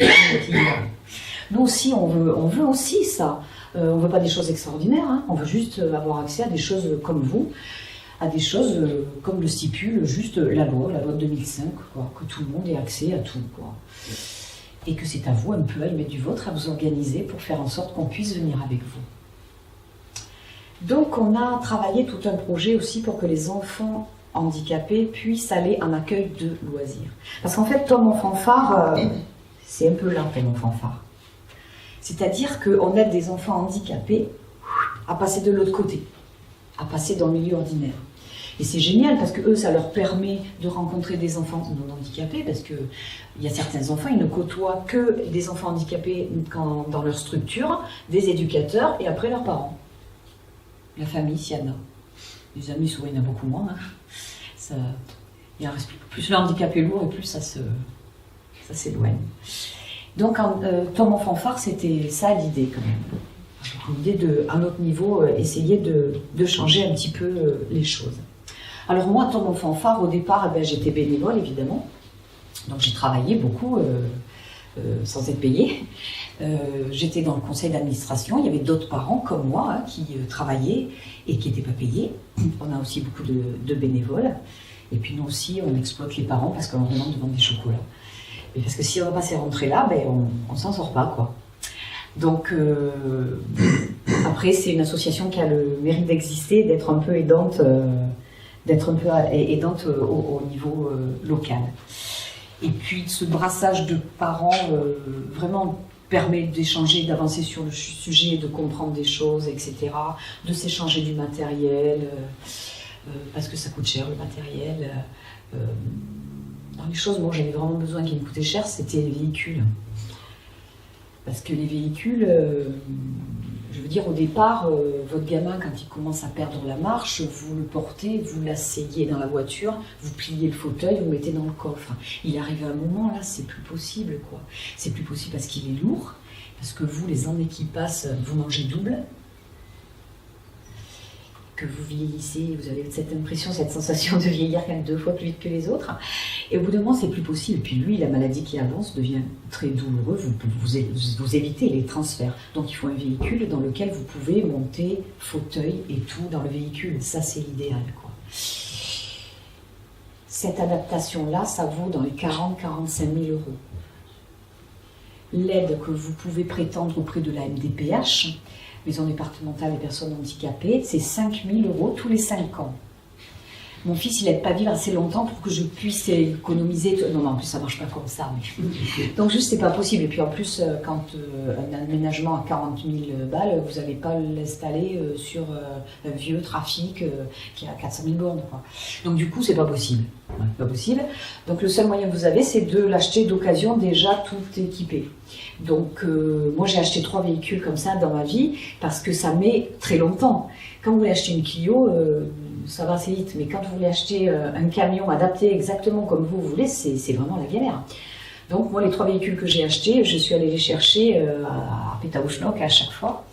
Nous aussi, on veut aussi ça. On veut pas des choses extraordinaires, hein. On veut juste avoir accès à des choses comme vous, à des choses comme le stipule juste la loi de 2005, quoi, que tout le monde ait accès à tout, quoi. Et que c'est à vous un peu à y mettre du vôtre, à vous organiser pour faire en sorte qu'on puisse venir avec vous. Donc on a travaillé tout un projet aussi pour que les enfants handicapés puissent aller en accueil de loisirs. Parce qu'en fait, Tom Enfant Phare, c'est un peu là, Tom Enfant Phare. C'est-à-dire qu'on aide des enfants handicapés à passer de l'autre côté, à passer dans le milieu ordinaire. Et c'est génial parce que eux, ça leur permet de rencontrer des enfants non handicapés parce que il y a certains enfants, ils ne côtoient que des enfants handicapés dans leur structure, des éducateurs et après leurs parents. La famille, s'il y en a. Les amis, souvent, il y en a beaucoup moins. Hein. Il en reste plus le handicap est lourd et plus ça s'éloigne. Donc, Tom Enfant Phare, c'était ça l'idée quand même. L'idée de, à notre niveau, essayer de changer un petit peu les choses. Alors moi, Tom Enfant Phare, au départ, j'étais bénévole, évidemment. Donc j'ai travaillé beaucoup sans être payée. J'étais dans le conseil d'administration, il y avait d'autres parents comme moi hein, qui travaillaient et qui n'étaient pas payés. On a aussi beaucoup de bénévoles. Et puis nous aussi, on exploite les parents parce qu'on leur demande de vendre des chocolats. Et parce que si on n'a pas ces rentrées-là, on ne s'en sort pas, quoi. Donc après, c'est une association qui a le mérite d'exister, d'être un peu aidante, au niveau local. Et puis ce brassage de parents vraiment permet d'échanger, d'avancer sur le sujet, de comprendre des choses, etc., de s'échanger du matériel, parce que ça coûte cher le matériel. Dans les choses, moi j'avais vraiment besoin qui me coûtaient cher, c'était les véhicules. Parce que les véhicules, je veux dire, au départ, votre gamin, quand il commence à perdre la marche, vous le portez, vous l'asseyez dans la voiture, vous pliez le fauteuil, vous le mettez dans le coffre. Il arrive à un moment, là, c'est plus possible, quoi. C'est plus possible parce qu'il est lourd, parce que vous, les années qui passent, vous mangez double, que vous vieillissez, vous avez cette impression, cette sensation de vieillir quand même 2 fois plus vite que les autres. Et au bout d'un moment, c'est plus possible. Puis lui, la maladie qui avance devient très douloureuse. Vous évitez les transferts. Donc il faut un véhicule dans lequel vous pouvez monter fauteuil et tout dans le véhicule. Ça, c'est l'idéal, quoi. Cette adaptation-là, ça vaut dans les 40-45 000 €. L'aide que vous pouvez prétendre auprès de la MDPH, Maison départementale des personnes handicapées, c'est 5 000 € tous les 5 ans. Mon fils, il n'aide pas vivre assez longtemps pour que je puisse économiser. Non, en plus, ça ne marche pas comme ça. Mais... Donc, juste, c'est pas possible. Et puis, en plus, quand un aménagement à 40 000 balles, vous n'allez pas l'installer sur un vieux trafic qui a 400 000 bornes, quoi. Donc, du coup, c'est pas possible. Ouais, pas possible. Donc, le seul moyen que vous avez, c'est de l'acheter d'occasion, déjà tout équipé. Donc, moi, j'ai acheté 3 véhicules comme ça dans ma vie parce que ça met très longtemps. Quand vous voulez acheter une Clio, ça va assez vite, mais quand vous voulez acheter un camion adapté exactement comme vous voulez, c'est vraiment la galère. Donc moi, les 3 véhicules que j'ai achetés, je suis allée les chercher à Pétaouchnok à chaque fois.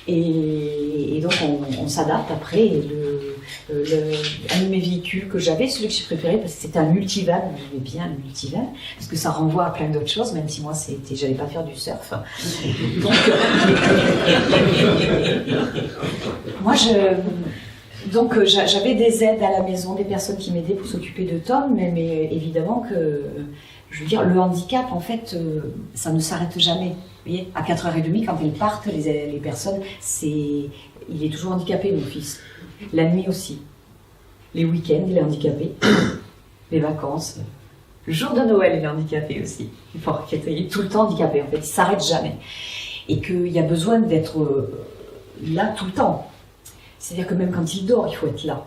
Et donc on s'adapte après. Un de mes véhicules que j'avais, celui que j'ai préféré, parce que c'était un multivan, j'aimais bien le multivan, parce que ça renvoie à plein d'autres choses, même si moi j'allais pas faire du surf. Donc, moi j'avais des aides à la maison, des personnes qui m'aidaient pour s'occuper de Tom, mais évidemment que, je veux dire, le handicap, en fait, ça ne s'arrête jamais. Vous voyez, à 4h30, quand elles partent, les personnes, il est toujours handicapé, mon fils. La nuit aussi. Les week-ends, il est handicapé. Les vacances. Le jour de Noël, il est handicapé aussi. Il est tout le temps handicapé, en fait. Il ne s'arrête jamais. Et qu'il y a besoin d'être là tout le temps. C'est-à-dire que même quand il dort, il faut être là.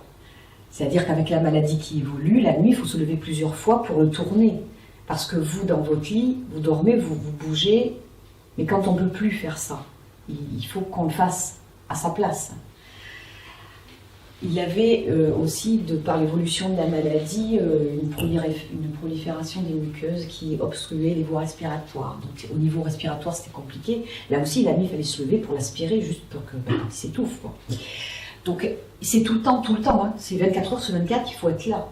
C'est-à-dire qu'avec la maladie qui évolue, la nuit, il faut se lever plusieurs fois pour le tourner. Parce que vous, dans votre lit, vous dormez, vous bougez. Mais quand on ne peut plus faire ça, il faut qu'on le fasse à sa place. Il avait aussi, par l'évolution de la maladie, une prolifération des muqueuses qui obstruaient les voies respiratoires. Donc au niveau respiratoire, c'était compliqué. Là aussi, la nuit, il fallait se lever pour l'aspirer, juste pour qu'il s'étouffe, quoi. Donc c'est tout le temps, hein. C'est 24 heures sur 24 qu'il faut être là.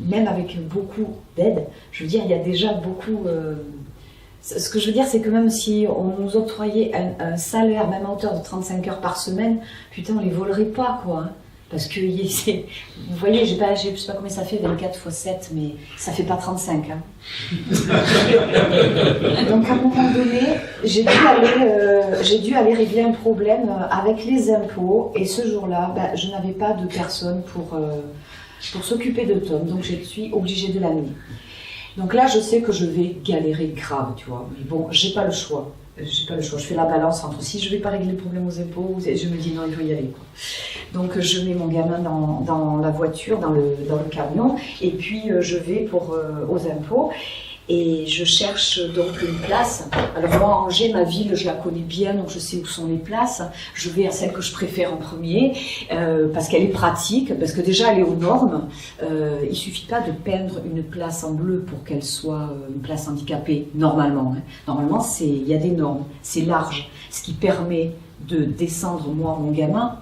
Même avec beaucoup d'aide, je veux dire, il y a déjà beaucoup... Ce que je veux dire, c'est que même si on nous octroyait un salaire, même à hauteur de 35 heures par semaine, putain, on les volerait pas, quoi. Hein. Parce que, vous voyez, je sais pas combien ça fait, 24 x 7, mais ça fait pas 35. Hein. Donc, à un moment donné, j'ai dû aller régler un problème avec les impôts, et ce jour-là, je n'avais pas de personne pour s'occuper de Tom, donc je suis obligée de l'amener. Donc là, je sais que je vais galérer grave, tu vois. Mais bon, j'ai pas le choix. Je fais la balance entre si je vais pas régler le problème aux impôts, je me dis non, il faut y aller, quoi. Donc je mets mon gamin dans la voiture, dans le camion, et puis je vais aux impôts. Et je cherche donc une place. Alors moi, Angers, ma ville, je la connais bien, donc je sais où sont les places. Je vais à celle que je préfère en premier, parce qu'elle est pratique, parce que déjà elle est aux normes. Il suffit pas de peindre une place en bleu pour qu'elle soit une place handicapée, normalement. Hein. Normalement, il y a des normes, c'est large, ce qui permet de descendre, moi, mon gamin,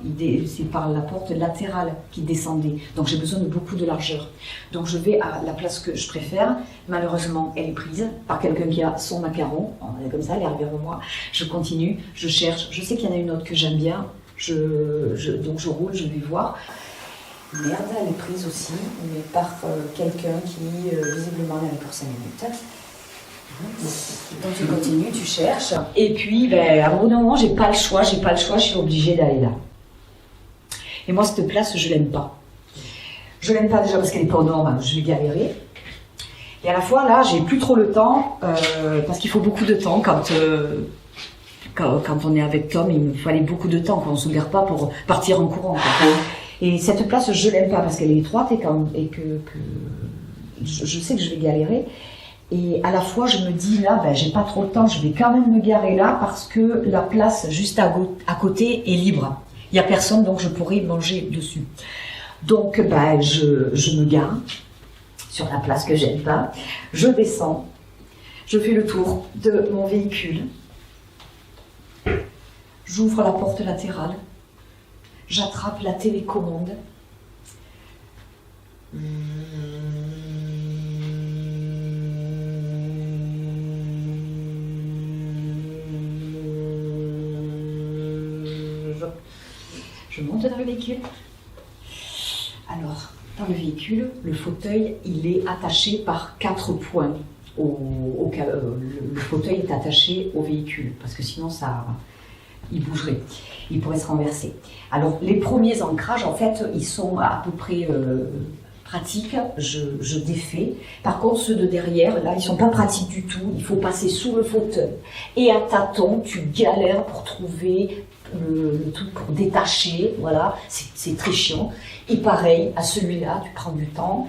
c'est par la porte latérale qu'il descendait. Donc j'ai besoin de beaucoup de largeur. Donc je vais à la place que je préfère. Malheureusement, elle est prise par quelqu'un qui a son macaron. Elle est comme ça, elle est arrivée avant moi. Je continue, je cherche. Je sais qu'il y en a une autre que j'aime bien. Donc je roule, je vais voir. Merde, elle est prise aussi, mais par quelqu'un qui, visiblement, elle est pour 5 minutes. Donc tu continues, tu cherches, et puis à un moment j'ai pas le choix, je suis obligée d'aller là. Et moi cette place je l'aime pas. Je l'aime pas déjà parce qu'elle est pas aux normes, je vais galérer. Et à la fois, là, j'ai plus trop le temps, parce qu'il faut beaucoup de temps quand on est avec Tom, il me fallait beaucoup de temps, qu'on ne se gare pas pour partir en courant. Quoi. Et cette place, je l'aime pas parce qu'elle est étroite et que je sais que je vais galérer. Et à la fois, je me dis, là, ben, j'ai pas trop le temps, je vais quand même me garer là parce que la place juste à côté est libre. Il y a personne, donc je pourrais manger dessus. Donc, ben, je me gare sur la place que j'aime pas. Je descends, je fais le tour de mon véhicule. J'ouvre la porte latérale. J'attrape la télécommande. Je monte dans le véhicule. Alors, dans le véhicule, le fauteuil, il est attaché par 4 points. Le fauteuil est attaché au véhicule, parce que sinon, il bougerait. Il pourrait se renverser. Alors, les premiers ancrages, en fait, ils sont à peu près pratiques. Je défais. Par contre, ceux de derrière, là, ils sont pas pratiques du tout. Il faut passer sous le fauteuil. Et à tâtons, tu galères pour trouver le truc pour détacher. Voilà, c'est très chiant. Et pareil, à celui-là, tu prends du temps.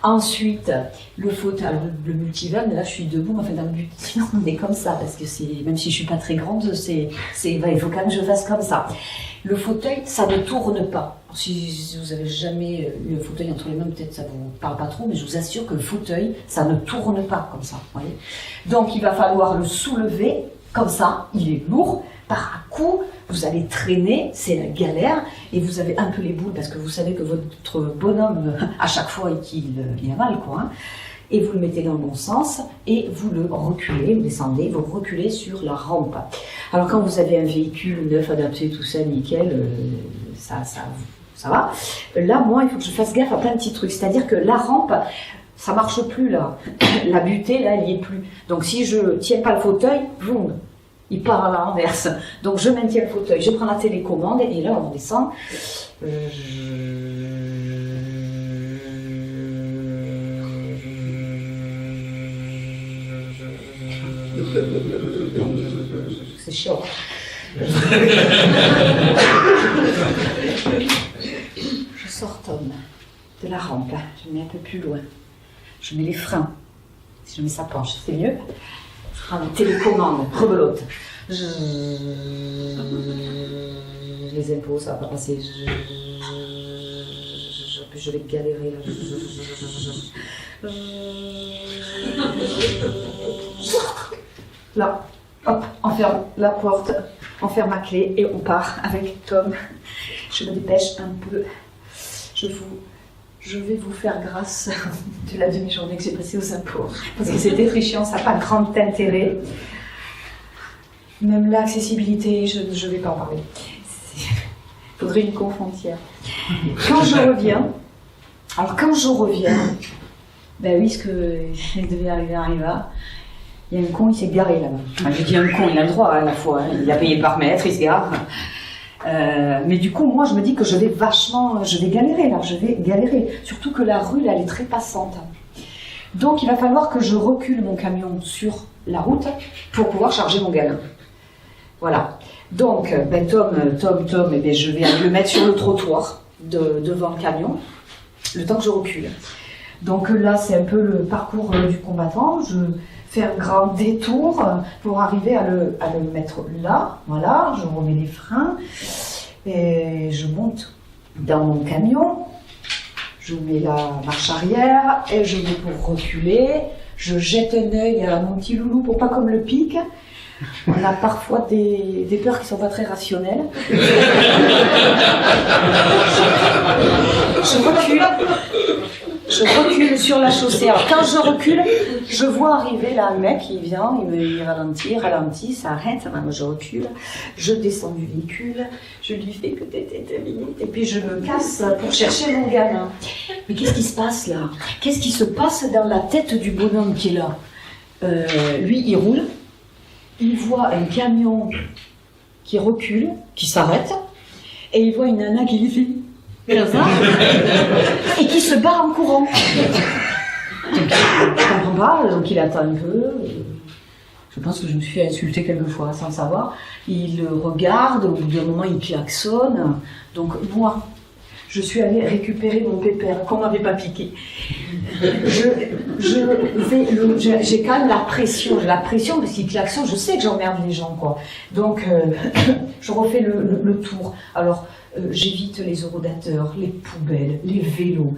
Ensuite, le fauteuil, alors le multivan, là, je suis debout, mais enfin, dans le multivan, on est comme ça, parce que même si je suis pas très grande, il faut quand même que je fasse comme ça. Le fauteuil, ça ne tourne pas. Si vous avez jamais eu un fauteuil entre les mains, peut-être ça vous parle pas trop, mais je vous assure que le fauteuil, ça ne tourne pas comme ça, vous voyez. Donc, il va falloir le soulever, comme ça, il est lourd. Par coup, vous allez traîner, c'est la galère, et vous avez un peu les boules, parce que vous savez que votre bonhomme, à chaque fois, il a mal, quoi. Hein, et vous le mettez dans le bon sens, et vous le reculez, vous descendez, vous reculez sur la rampe. Alors quand vous avez un véhicule neuf, adapté, tout ça, nickel, ça va. Là, moi, il faut que je fasse gaffe à plein de petits trucs, c'est-à-dire que la rampe, ça marche plus, là. La butée, là, elle y est plus. Donc si je tiens pas le fauteuil, boum, il part à l'inverse. Donc je maintiens le fauteuil, je prends la télécommande et là on descend. C'est chiant. Je sors Tom de la rampe, je mets un peu plus loin. Je mets les freins. Si je mets sa penche, c'est mieux. Je prends la télécommande, rebelote. Les impôts, ça va pas passer. Je vais galérer là. Là, hop, on ferme la porte, on ferme la clé et on part avec Tom. Je me dépêche un peu. Je vais vous faire grâce de la demi-journée que j'ai passée aux impôts. Parce que c'était très chiant, ça n'a pas grand intérêt. Même l'accessibilité, je ne vais pas en parler. Il faudrait une confrontière. Quand je reviens, ben oui, ce que il devait arriva. Il y a un con, il s'est garé là-bas. Enfin, je dis un con, il a le droit à la fois. Hein. Il a payé par mètre, il se gare. Mais du coup, moi, je me dis que je vais galérer là, Surtout que la rue, là, elle est très passante. Donc, il va falloir que je recule mon camion sur la route pour pouvoir charger mon gamin. Voilà. Donc, ben, Tom, eh ben, je vais aller le mettre sur le trottoir devant le camion, le temps que je recule. Donc là, c'est un peu le parcours du combattant. Je fais un grand détour pour arriver à le mettre là. Voilà, je remets les freins et je monte dans mon camion. Je mets la marche arrière et je vais pour reculer. Je jette un œil à mon petit loulou pour pas qu'on le pique. On a parfois des peurs qui sont pas très rationnelles. Je recule sur la chaussée. Alors quand je recule, je vois arriver là un mec, il vient, il ralentit, ça arrête. Moi je recule, je descends du véhicule, je lui fais peut-être 2 minutes et puis je me casse pour chercher mon gamin. Mais qu'est-ce qui se passe là? Qu'est-ce qui se passe dans la tête du bonhomme qui est là? Lui, il roule. Il voit un camion qui recule, qui s'arrête, et il voit une nana qui lui fait comme ça, et qui se barre en courant. Donc, je comprends pas, donc il attend un peu. Je pense que je me suis fait insulter quelquefois sans le savoir. Il regarde, au bout d'un moment il klaxonne. Donc moi, je suis allée récupérer mon pépère qu'on m'avait pas piqué. J'ai quand même la pression parce qu'il klaxonne, je sais que j'emmerde les gens quoi. Donc je refais le tour. Alors j'évite les horodateurs, les poubelles, les vélos.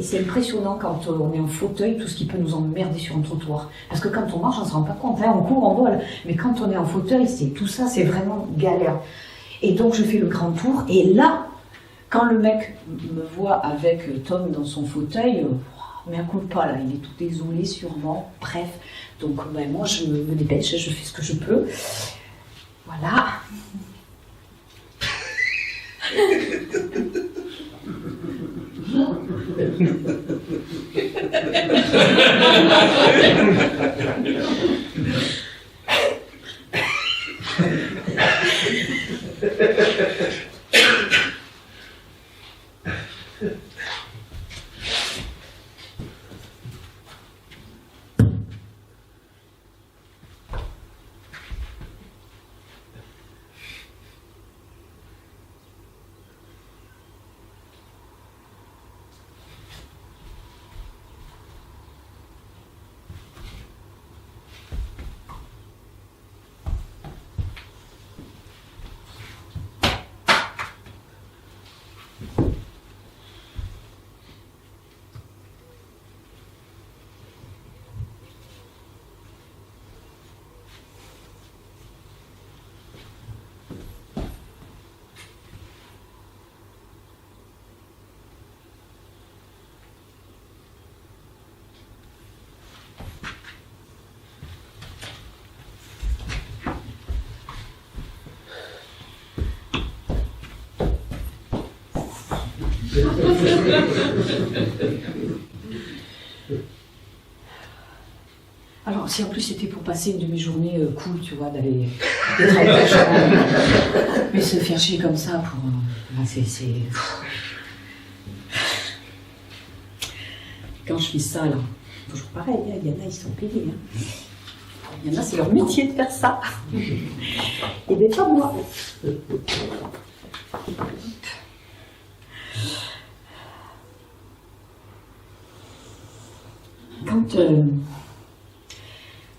C'est impressionnant quand on est en fauteuil, tout ce qui peut nous emmerder sur un trottoir. Parce que quand on marche, on ne se rend pas compte, hein, on court, on vole. Mais quand on est en fauteuil, tout ça, c'est vraiment galère. Et donc je fais le grand tour, et là, quand le mec me voit avec Tom dans son fauteuil, mais un coup de pas là, il est tout désolé sûrement, bref. Donc ben, moi je me dépêche, je fais ce que je peux. Voilà. Alors, si en plus c'était pour passer une de mes journées cool, tu vois, d'aller d'être avec la chambre, mais se faire chier comme ça pour. C'est. Quand je fais ça, là, toujours pareil, il y en a, ils sont payés. Hein. Il y en a, c'est leur métier de faire ça. Et bien, pas moi.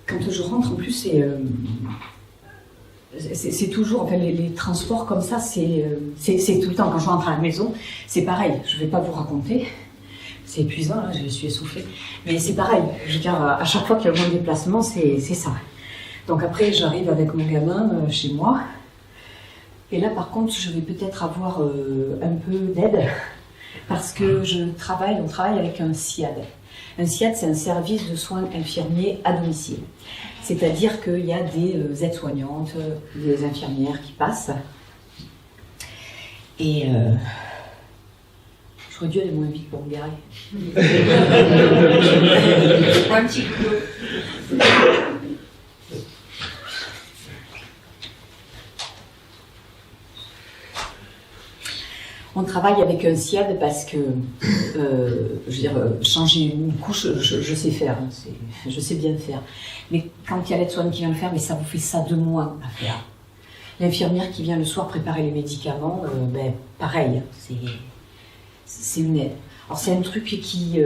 Quand je rentre, en plus, c'est toujours, enfin, les transports comme ça, c'est tout le temps. Quand je rentre à la maison, c'est pareil. Je ne vais pas vous raconter. C'est épuisant, là, je suis essoufflée. Mais c'est pareil. Je veux dire, à chaque fois qu'il y a un bon déplacement, c'est ça. Donc après, j'arrive avec mon gamin chez moi. Et là, par contre, je vais peut-être avoir un peu d'aide. Parce que on travaille avec un SIAD. Un SIAD, c'est un service de soins infirmiers à domicile. C'est-à-dire qu'il y a des aides-soignantes, des infirmières qui passent. Et j'aurais dû aller moins vite pour me garer. Un petit peu. On travaille avec un SIAD parce que, je veux dire, changer une couche, je sais faire, hein, je sais bien faire. Mais quand il y a l'aide-soignante qui vient le faire, mais ça vous fait ça de moins à faire. L'infirmière qui vient le soir préparer les médicaments, ben, pareil, c'est une aide. Alors c'est un truc qui,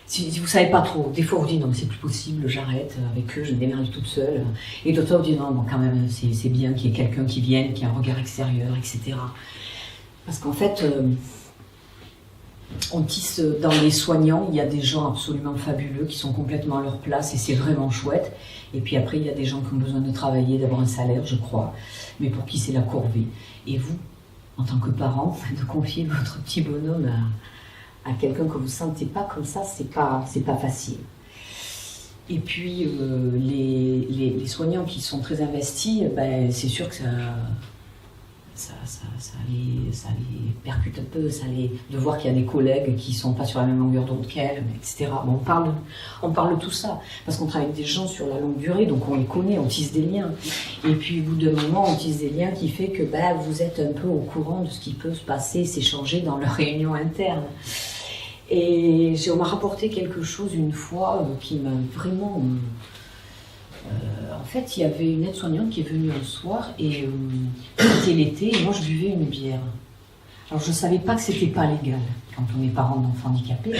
si vous savez pas trop, des fois vous dites non mais c'est plus possible, j'arrête avec eux, je me démerde toute seule. Et d'autres fois vous dites non, bon, quand même c'est bien qu'il y ait quelqu'un qui vienne, qui ait un regard extérieur, etc. Parce qu'en fait, on tisse dans les soignants, il y a des gens absolument fabuleux qui sont complètement à leur place et c'est vraiment chouette. Et puis après, il y a des gens qui ont besoin de travailler, d'avoir un salaire, je crois, mais pour qui c'est la corvée. Et vous, en tant que parent, de confier votre petit bonhomme à quelqu'un que vous ne sentez pas comme ça, c'est pas facile. Et puis, les soignants qui sont très investis, ben, c'est sûr que ça les percute un peu, de voir qu'il y a des collègues qui ne sont pas sur la même longueur d'onde qu'elles, etc. Bon, on parle de tout ça, parce qu'on travaille avec des gens sur la longue durée, donc on les connaît, on tisse des liens. Et puis au bout d'un moment, on tisse des liens qui fait que vous êtes un peu au courant de ce qui peut se passer, s'échanger dans leur réunion interne. Et on m'a rapporté quelque chose une fois qui m'a vraiment... en fait, il y avait une aide-soignante qui est venue un soir et c'était l'été et moi je buvais une bière. Alors je ne savais pas que c'était pas légal quand on est parent d'enfants handicapés.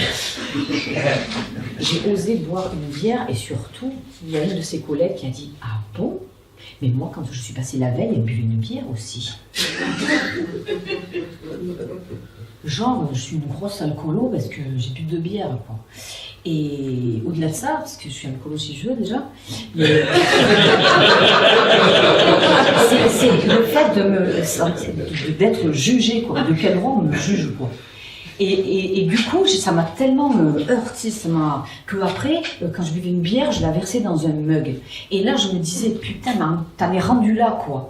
J'ai osé boire une bière et surtout, il y a une de ses collègues qui a dit « Ah bon ? Mais moi, quand je suis passée la veille, elle buvait une bière aussi. » Genre, je suis une grosse alcoolo parce que j'ai bu 2 bières, quoi. Et au-delà de ça, parce que je suis alcoolo si je veux déjà, c'est le fait d'être jugée, quoi. De quel rang on me juge, quoi. Et du coup, ça m'a tellement heurté, que après, quand je buvais une bière, je la versais dans un mug. Et là, je me disais, putain, t'en es rendu là, quoi.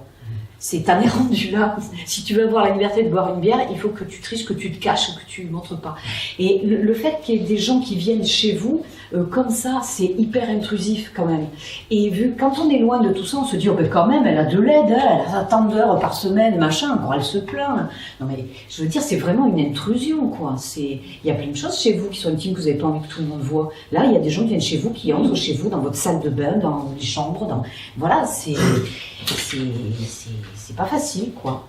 T'en es rendu là. Si tu veux avoir la liberté de boire une bière, il faut que tu triches, que tu te caches, que tu ne montres pas. Et le fait qu'il y ait des gens qui viennent chez vous, comme ça, c'est hyper intrusif quand même. Et quand on est loin de tout ça, on se dit, oh ben quand même, elle a de l'aide, elle a tant d'heures par semaine, machin, alors elle se plaint. Non mais, je veux dire, c'est vraiment une intrusion, quoi. Il y a plein de choses chez vous qui sont intimes, que vous n'avez pas envie que tout le monde voit. Là, il y a des gens qui viennent chez vous, qui entrent chez vous, dans votre salle de bain, dans les chambres, voilà, c'est pas facile, quoi.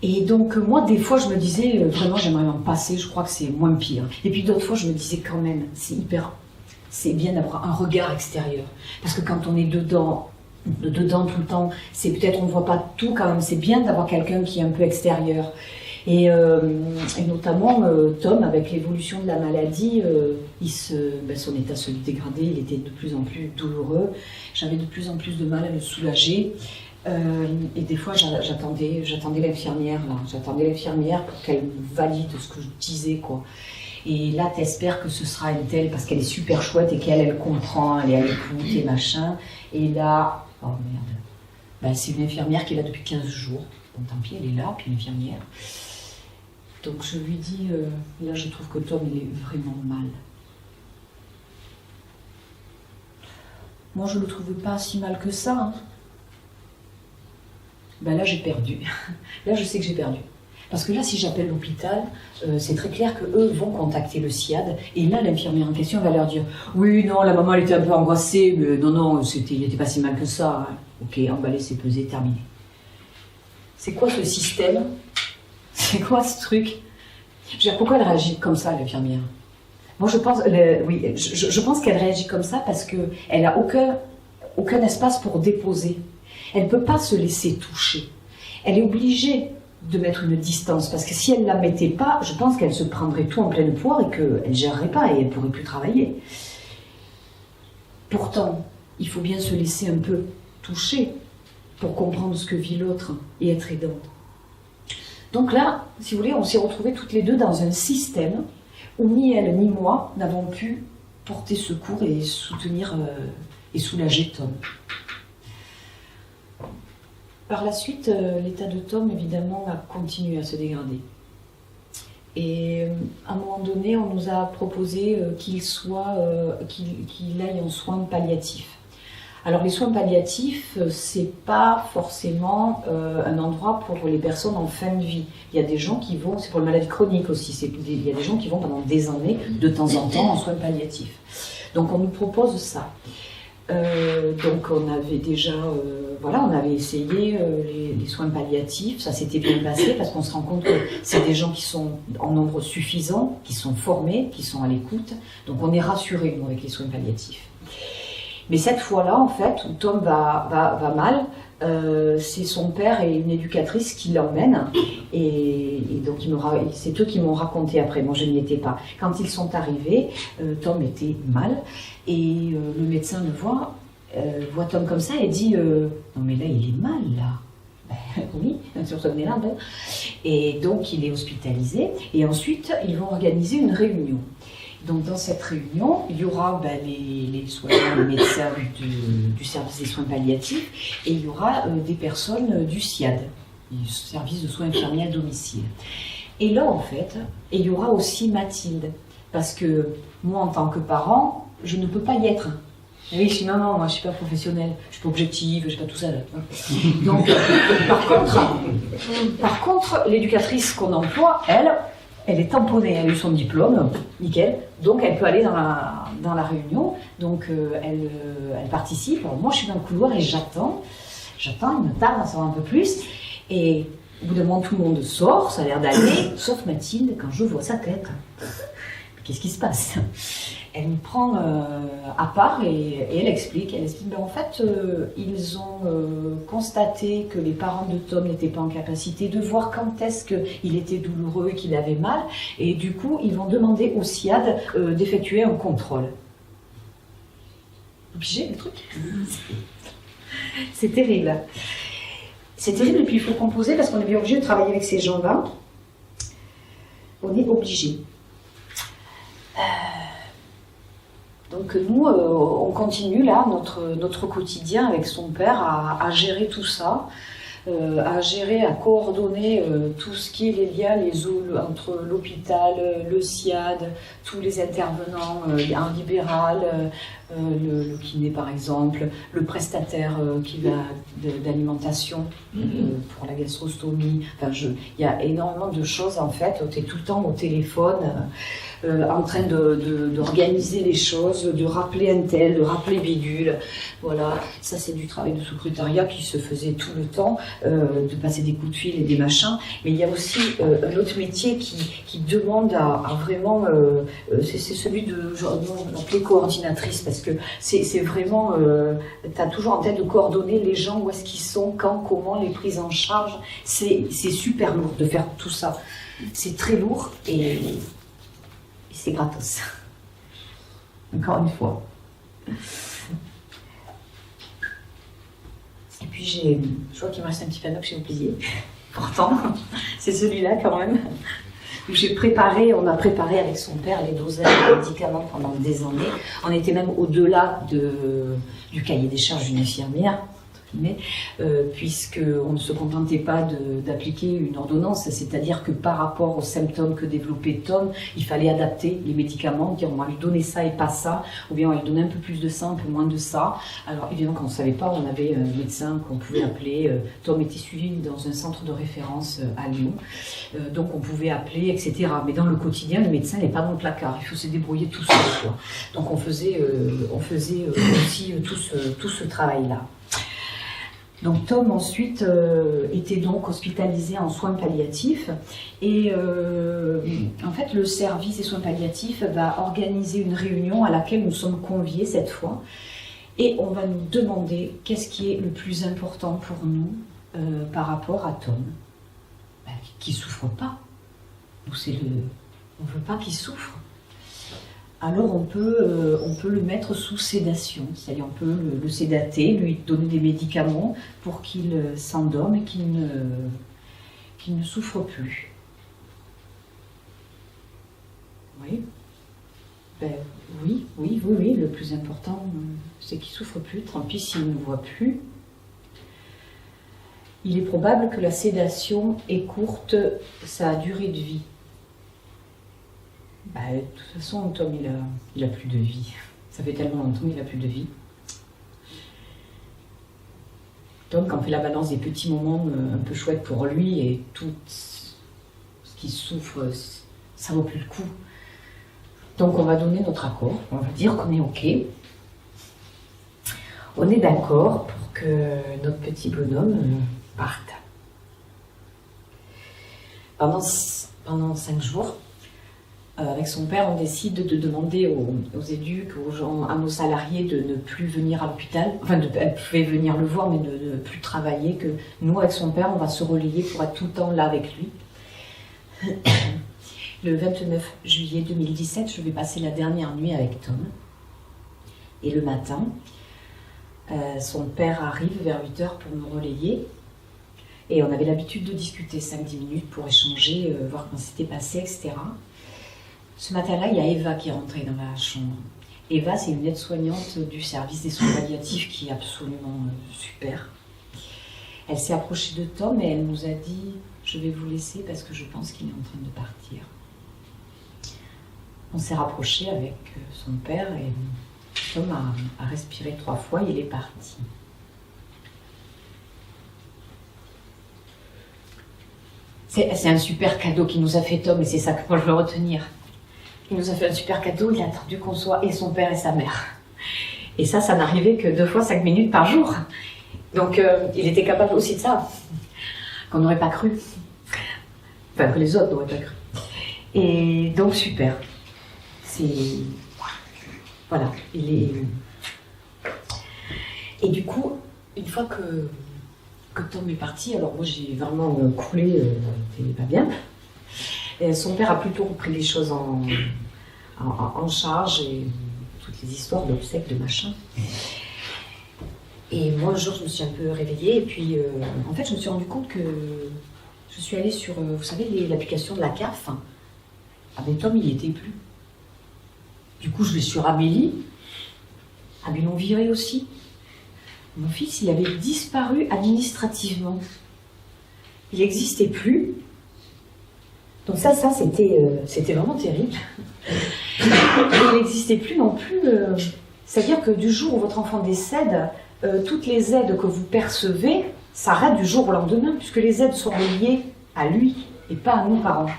Et donc, moi, des fois, je me disais, vraiment, j'aimerais m'en passer, je crois que c'est moins pire. Et puis d'autres fois, je me disais quand même, c'est bien d'avoir un regard extérieur. Parce que quand on est dedans tout le temps, c'est peut-être, on ne voit pas tout quand même, c'est bien d'avoir quelqu'un qui est un peu extérieur. Et notamment, Tom, avec l'évolution de la maladie, son état se dégradait, il était de plus en plus douloureux. J'avais de plus en plus de mal à le soulager. Et des fois, j'attendais l'infirmière, pour qu'elle valide ce que je disais, quoi. Et là, t'espères que ce sera une telle, parce qu'elle est super chouette et qu'elle comprend, elle est à l'écoute et machin. Et là, oh merde, c'est une infirmière qui est là depuis 15 jours. Bon, tant pis, elle est là, puis une infirmière. Donc je lui dis, là je trouve que Tom, il est vraiment mal. Moi, je le trouve pas si mal que ça, hein. Là, j'ai perdu. Là, je sais que j'ai perdu. Parce que là, si j'appelle l'hôpital, c'est très clair qu'eux vont contacter le SIAD. Et là, l'infirmière en question va leur dire « Oui, non, la maman, elle était un peu angoissée, mais non, il n'était pas si mal que ça. Hein. Ok, emballé, c'est pesé, terminé. » C'est quoi ce système ? C'est quoi ce truc ? Je veux dire, pourquoi elle réagit comme ça, l'infirmière ? Moi, je pense qu'elle réagit comme ça parce qu'elle n'a aucun espace pour déposer. Elle ne peut pas se laisser toucher. Elle est obligée de mettre une distance, parce que si elle ne la mettait pas, je pense qu'elle se prendrait tout en pleine poire et qu'elle ne gérerait pas et elle ne pourrait plus travailler. Pourtant, il faut bien se laisser un peu toucher pour comprendre ce que vit l'autre et être aidante. Donc là, si vous voulez, on s'est retrouvés toutes les deux dans un système où ni elle ni moi n'avons pu porter secours et soutenir et soulager Tom. Par la suite, l'état de Tom, évidemment, a continué à se dégrader. Et à un moment donné, on nous a proposé qu'il aille en soins palliatifs. Alors les soins palliatifs, c'est pas forcément un endroit pour les personnes en fin de vie. Il y a des gens qui vont, c'est pour les maladies chroniques aussi, il y a des gens qui vont pendant des années, de temps en temps, en soins palliatifs. Donc on nous propose ça. Donc on avait déjà, on avait essayé les soins palliatifs, ça s'était bien passé parce qu'on se rend compte que c'est des gens qui sont en nombre suffisant, qui sont formés, qui sont à l'écoute, donc on est rassurés nous avec les soins palliatifs. Mais cette fois-là, en fait, où Tom va mal, c'est son père et une éducatrice qui l'emmènent. Et donc, c'est eux qui m'ont raconté après. Moi, je n'y étais pas. Quand ils sont arrivés, Tom était mal. Et le médecin le voit Tom comme ça et dit non, mais là, il est mal, là. Ben, oui, sur ce là. Ben. Et donc, il est hospitalisé. Et ensuite, ils vont organiser une réunion. Donc dans cette réunion, il y aura les soignants, les médecins du service des soins palliatifs et il y aura des personnes du SIAD, du service de soins infirmiers à domicile. Et là en fait, il y aura aussi Mathilde, parce que moi en tant que parent, je ne peux pas y être. Et oui, je dis non, moi je suis pas professionnelle, je suis pas objective, je suis pas tout ça. Donc par contre, l'éducatrice qu'on emploie, elle elle est tamponnée, elle a eu son diplôme, nickel, donc elle peut aller dans la réunion, donc elle participe. Alors, moi je suis dans le couloir et j'attends, il me tarde à savoir un peu plus, et au bout d'un moment tout le monde sort, ça a l'air d'aller, sauf Mathilde, quand je vois sa tête. Qu'est-ce qui se passe? Elle me prend à part et elle explique. Ben, en fait, ils ont constaté que les parents de Tom n'étaient pas en capacité de voir quand est-ce qu'il était douloureux et qu'il avait mal. Et du coup, ils vont demander au SIAD d'effectuer un contrôle. Obligé, le truc. C'est terrible. C'est terrible et puis il faut composer parce qu'on est bien obligé de travailler avec ces gens-là. On est obligé. Donc nous, on continue là notre quotidien avec son père à gérer tout ça, à coordonner tout ce qui est les liens entre l'hôpital, le SIAD, tous les intervenants, un libéral, le kiné par exemple, le prestataire qui va d'alimentation pour la gastrostomie. Enfin, il y a énormément de choses en fait. Tu es tout le temps au téléphone. En train d'organiser les choses, de rappeler un tel, de rappeler bidule. Voilà, ça c'est du travail de secrétariat qui se faisait tout le temps, de passer des coups de fil et des machins. Mais il y a aussi un autre métier qui demande à vraiment, c'est celui de, on l'appelait coordinatrice, parce que c'est vraiment, tu as toujours en tête de coordonner les gens, où est-ce qu'ils sont, quand, comment, les prises en charge. C'est super lourd de faire tout ça. C'est très lourd et c'est gratos. Encore une fois. Et puis je vois qu'il me reste un petit panneau que j'ai oublié. Pourtant, c'est celui-là quand même. Où on a préparé avec son père les dosages de médicaments pendant des années. On était même au-delà du cahier des charges d'une infirmière. Puisqu'on ne se contentait pas d'appliquer une ordonnance, c'est-à-dire que par rapport aux symptômes que développait Tom, il fallait adapter les médicaments, dire on va lui donner ça et pas ça, ou bien on va lui donner un peu plus de ça, un peu moins de ça. Alors évidemment quand on ne savait pas, on avait un médecin qu'on pouvait appeler, Tom était suivi dans un centre de référence à Lyon, donc on pouvait appeler, etc. Mais dans le quotidien, le médecin n'est pas dans le placard, il faut se débrouiller tout seul, quoi. Donc on faisait aussi tout ce travail-là. Donc Tom ensuite était donc hospitalisé en soins palliatifs et en fait le service des soins palliatifs va organiser une réunion à laquelle nous sommes conviés cette fois et on va nous demander qu'est-ce qui est le plus important pour nous par rapport à Tom, qui ne souffre pas. On ne veut pas qu'il souffre. Alors on peut le mettre sous sédation, c'est-à-dire on peut le sédater, lui donner des médicaments pour qu'il s'endorme et qu'il ne souffre plus. Oui. Oui, le plus important c'est qu'il ne souffre plus, tant pis s'il ne voit plus. Il est probable que la sédation écourte sa durée de vie. De toute façon, Tom, il a plus de vie. Ça fait tellement longtemps qu'il n'a plus de vie. Tom, quand on fait la balance des petits moments un peu chouettes pour lui et tout ce qui souffre, ça vaut plus le coup. Donc on va donner notre accord, on va dire qu'on est OK. On est d'accord pour que notre petit bonhomme parte. Pendant 5 jours, avec son père, on décide de demander aux éduques, aux gens, à nos salariés de ne plus venir à l'hôpital. Enfin, elle pouvait venir le voir, mais de ne plus travailler. Que nous, avec son père, on va se relayer pour être tout le temps là avec lui. Le 29 juillet 2017, je vais passer la dernière nuit avec Tom. Et le matin, son père arrive vers 8h pour me relayer. Et on avait l'habitude de discuter 5-10 minutes pour échanger, voir comment c'était passé, etc. Ce matin-là, il y a Eva qui est rentrée dans la chambre. Eva, c'est une aide-soignante du service des soins palliatifs qui est absolument super. Elle s'est approchée de Tom et elle nous a dit « Je vais vous laisser parce que je pense qu'il est en train de partir ». On s'est rapproché avec son père et Tom a respiré 3 fois et il est parti. C'est un super cadeau qu'il nous a fait Tom, et c'est ça que moi je veux retenir. Il nous a fait un super cadeau, il a attendu qu'on soit et son père et sa mère. Et ça n'arrivait que 2 fois 5 minutes par jour. Donc il était capable aussi de ça, qu'on n'aurait pas cru. Enfin, que les autres n'auraient pas cru. Et donc super. Voilà, il est... Et du coup, une fois que Tom est parti, alors moi j'ai vraiment coulé, c'était pas bien. Et son père a plutôt repris les choses en charge, et toutes les histoires d'obsèques, de machin. Et moi un jour je me suis un peu réveillée, et puis en fait je me suis rendu compte que je suis allée sur, vous savez, l'application de la CAF. Ah ben Tom il n'y était plus. Du coup je vais sur Amélie. Ah mais ils l'ont viré aussi. Mon fils, il avait disparu administrativement. Il n'existait plus. Donc ça c'était vraiment terrible. Et il n'existait plus non plus. C'est-à-dire que du jour où votre enfant décède, toutes les aides que vous percevez s'arrêtent du jour au lendemain, puisque les aides sont reliées à lui et pas à nous parents.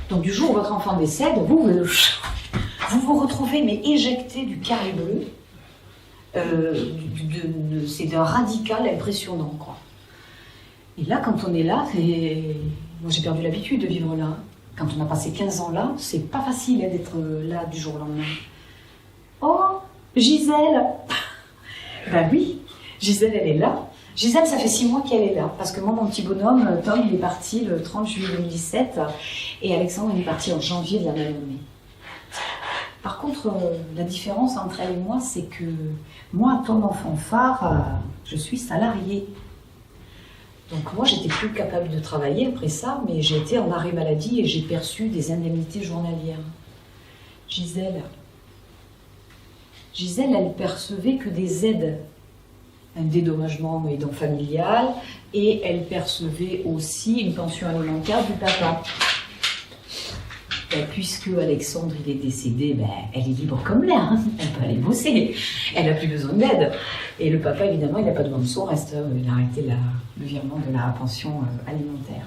Donc du jour où votre enfant décède, vous vous retrouvez mais éjecté du carré bleu. C'est d'un radical impressionnant, quoi. Et là, quand on est là, moi j'ai perdu l'habitude de vivre là. Quand on a passé 15 ans là, c'est pas facile d'être là du jour au lendemain. Oh, Gisèle. Ben oui, Gisèle, elle est là. Gisèle, ça fait 6 mois qu'elle est là, parce que moi, mon petit bonhomme, Tom, il est parti le 30 juillet 2017, et Alexandre, il est parti en janvier de la même année. Par contre, la différence entre elle et moi, c'est que moi, Tom enfant phare, je suis salariée. Donc moi, j'étais plus capable de travailler après ça, mais j'ai été en arrêt maladie et j'ai perçu des indemnités journalières. Gisèle, elle percevait que des aides, un dédommagement aidant familial, et elle percevait aussi une pension alimentaire du papa. Ben, puisque Alexandre il est décédé, ben, elle est libre comme l'air, hein. Elle peut aller bosser, elle n'a plus besoin d'aide. Et le papa, évidemment, il n'a pas besoin de son reste, il a arrêté le virement de la pension alimentaire.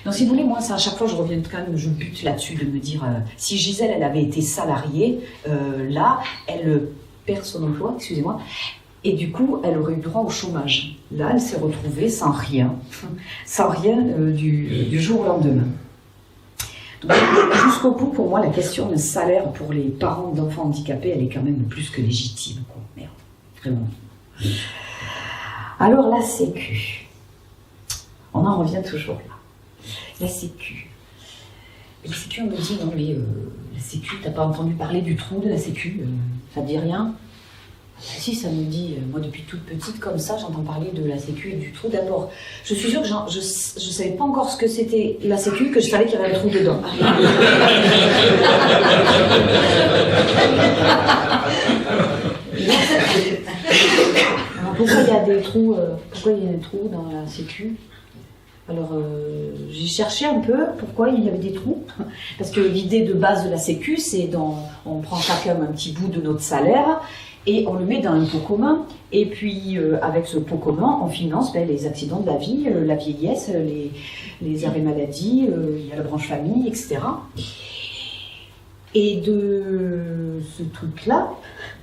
Donc si vous voulez, moi, ça, à chaque fois je reviens quand même, je bute là-dessus de me dire, si Gisèle, elle avait été salariée, là, elle perd son emploi, excusez-moi, et du coup, elle aurait eu droit au chômage. Là, elle s'est retrouvée sans rien du jour au lendemain. Jusqu'au bout, pour moi, la question d'un salaire pour les parents d'enfants handicapés, elle est quand même plus que légitime, quoi. Merde, vraiment. Alors, la Sécu. On en revient toujours là. La Sécu. La Sécu, on me dit, non mais la Sécu, t'as pas entendu parler du trou de la Sécu, ça te dit rien? Si, ça me dit, moi depuis toute petite comme ça, j'entends parler de la Sécu et du trou. D'abord, je suis sûre que je savais pas encore ce que c'était la Sécu, que je savais qu'il y avait un trou dedans. Alors, pourquoi il y a des trous, pourquoi il y a des trous dans la Sécu? Alors, j'ai cherché un peu pourquoi il y avait des trous. Parce que l'idée de base de la Sécu, c'est on prend chacun un petit bout de notre salaire, et on le met dans un pot commun, et puis avec ce pot commun, on finance les accidents de la vie, la vieillesse, les arrêts maladie, il y a la branche famille, etc. Et de ce truc-là,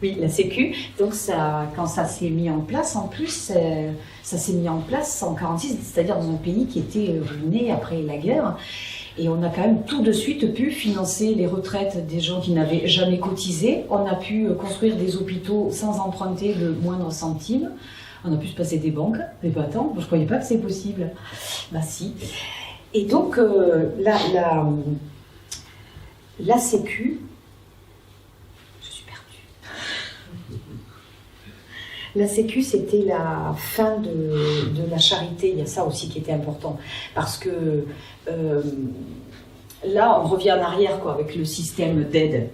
oui, la Sécu, donc ça, quand ça s'est mis en place, en plus, ça s'est mis en place en 1946, c'est-à-dire dans un pays qui était ruiné après la guerre. Et on a quand même tout de suite pu financer les retraites des gens qui n'avaient jamais cotisé. On a pu construire des hôpitaux sans emprunter le moindre centime. On a pu se passer des banques. Mais pas tant, je ne croyais pas que c'est possible. Bah si. Et donc, la Sécu... Je suis perdue. La Sécu, c'était la fin de la charité. Il y a ça aussi qui était important. Parce que là, on revient en arrière avec le système d'aide.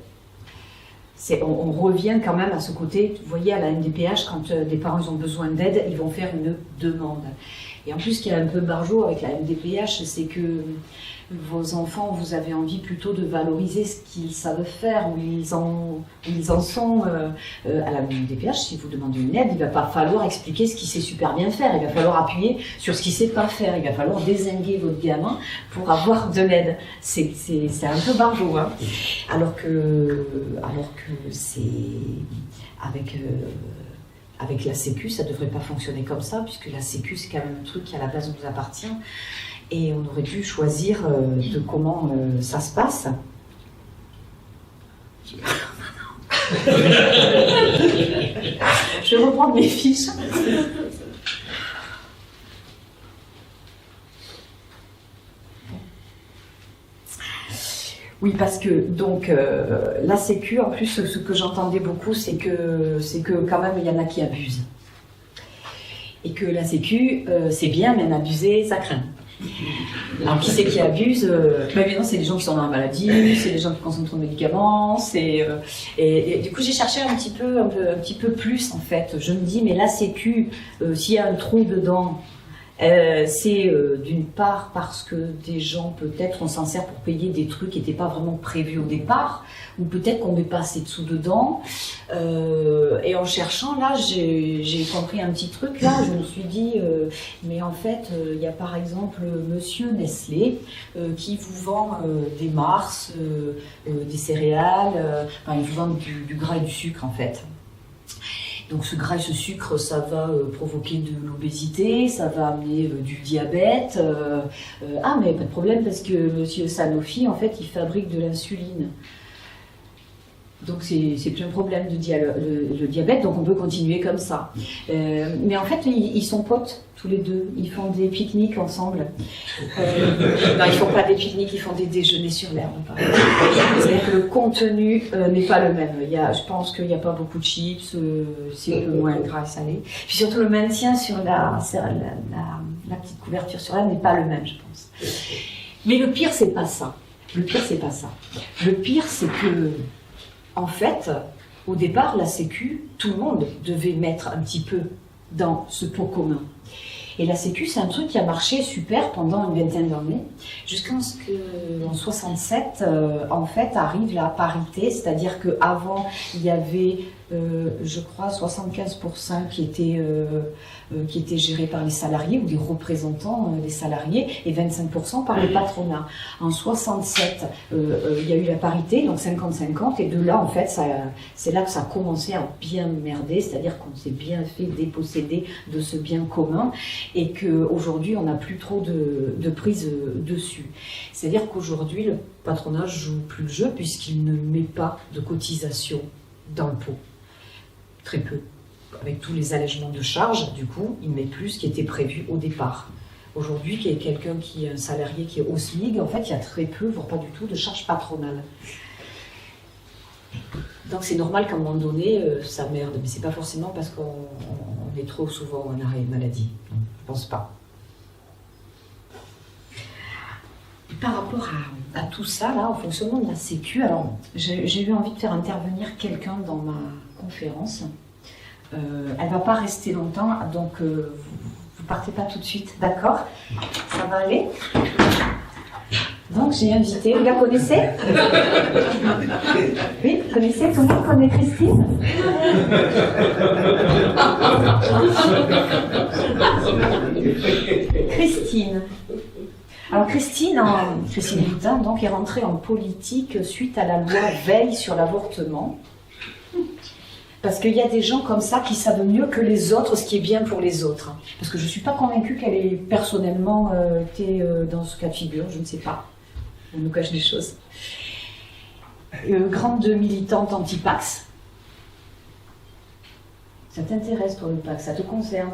On revient quand même à ce côté, vous voyez, à la MDPH, quand des parents ils ont besoin d'aide, ils vont faire une demande. Et en plus, ce qui est un peu barjot avec la MDPH, c'est que vos enfants, vous avez envie plutôt de valoriser ce qu'ils savent faire, où ils en sont. À la MDPH, si vous demandez une aide, il ne va pas falloir expliquer ce qu'il sait super bien faire, il va falloir appuyer sur ce qu'il ne sait pas faire, il va falloir dézinguer votre gamin pour avoir de l'aide. C'est un peu barjot, hein. Alors que c'est avec la Sécu, ça ne devrait pas fonctionner comme ça, puisque la Sécu, c'est quand même un truc qui à la base nous appartient. Et on aurait dû choisir de comment ça se passe. Je vais reprendre mes fiches. Oui, parce que donc la Sécu, en plus, ce que j'entendais beaucoup, c'est que quand même il y en a qui abusent. Et que la Sécu, c'est bien, mais en abuser, ça craint. Alors qui c'est qui abuse? Évidemment, c'est les gens qui sont dans la maladie, c'est les gens qui consomment trop de médicaments, et du coup j'ai cherché un petit peu plus en fait. Je me dis mais la Sécu, s'il y a un trou dedans, c'est d'une part parce que des gens peut-être on s'en sert pour payer des trucs qui n'étaient pas vraiment prévus au départ, ou peut-être qu'on met pas assez de sous dedans. Et en cherchant là, j'ai compris un petit truc là. Je me suis dit, mais en fait, il y a par exemple Monsieur Nestlé qui vous vend des Mars, des céréales. Enfin, il vous vend du gras et du sucre en fait. Donc ce gras et ce sucre, ça va provoquer de l'obésité, ça va amener du diabète. Ah mais pas de problème parce que Monsieur Sanofi, en fait, il fabrique de l'insuline. Donc c'est plus un problème le diabète, donc on peut continuer comme ça. Mais en fait, ils sont potes tous les deux. Ils font des pique-niques ensemble. Non, ils font pas des pique-niques, ils font des déjeuners sur l'herbe. C'est-à-dire que le contenu n'est pas le même. Je pense qu'il n'y a pas beaucoup de chips, c'est un peu moins gras et salé. Puis surtout le maintien sur la petite couverture sur l'herbe n'est pas le même, je pense. Mais le pire, c'est pas ça. Le pire, c'est pas ça. Le pire, c'est que en fait, au départ, la Sécu, tout le monde devait mettre un petit peu dans ce pot commun. Et la Sécu, c'est un truc qui a marché super pendant une vingtaine d'années, jusqu'en ce qu'en 67, en fait, arrive la parité, c'est-à-dire qu'avant, il y avait, je crois, 75% qui étaient gérés par les salariés ou des représentants des salariés, et 25% par le patronat. En 67, il y a eu la parité, donc 50-50, et de là, en fait, c'est là que ça a commencé à bien merder, c'est-à-dire qu'on s'est bien fait déposséder de ce bien commun, et qu'aujourd'hui, on n'a plus trop de prise dessus. C'est-à-dire qu'aujourd'hui, le patronat joue plus le jeu, puisqu'il ne met pas de cotisation dans le pot. Très peu. Avec tous les allègements de charges, du coup, il met plus ce qui était prévu au départ. Aujourd'hui, qu'il y ait quelqu'un qui est un salarié qui est au SMIC, en fait, il y a très peu, voire pas du tout, de charges patronales. Donc c'est normal qu'à un moment donné, ça merde. Mais c'est pas forcément parce qu'on est trop souvent en arrêt maladie. Je pense pas. Par rapport à tout ça, là, au fonctionnement de la Sécu, alors j'ai eu envie de faire intervenir quelqu'un dans ma conférence. Elle ne va pas rester longtemps, donc vous partez pas tout de suite, d'accord? Ça va aller? Donc j'ai invité, vous la connaissez? Oui, vous connaissez? Tout le monde connaît Christine? Christine. Alors Christine Boutin, donc, est rentrée en politique suite à la loi Veil sur l'avortement. Parce qu'il y a des gens comme ça qui savent mieux que les autres ce qui est bien pour les autres. Parce que je ne suis pas convaincue qu'elle ait personnellement été dans ce cas de figure, je ne sais pas. On nous cache des choses. Grande militante anti-Pax. Ça t'intéresse toi le Pax, ça te concerne?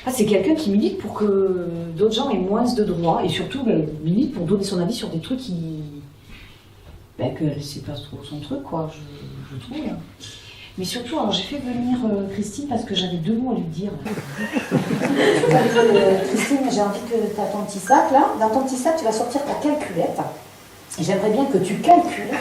Ah, c'est quelqu'un qui milite pour que d'autres gens aient moins de droits et surtout milite pour donner son avis sur des trucs que c'est pas trop son truc, quoi, je trouve. Mais surtout, alors j'ai fait venir Christine parce que j'avais 2 mots à lui dire. Christine, j'ai envie que tu as ton petit sac là. Dans ton petit sac, tu vas sortir ta calculette. Et j'aimerais bien que tu calcules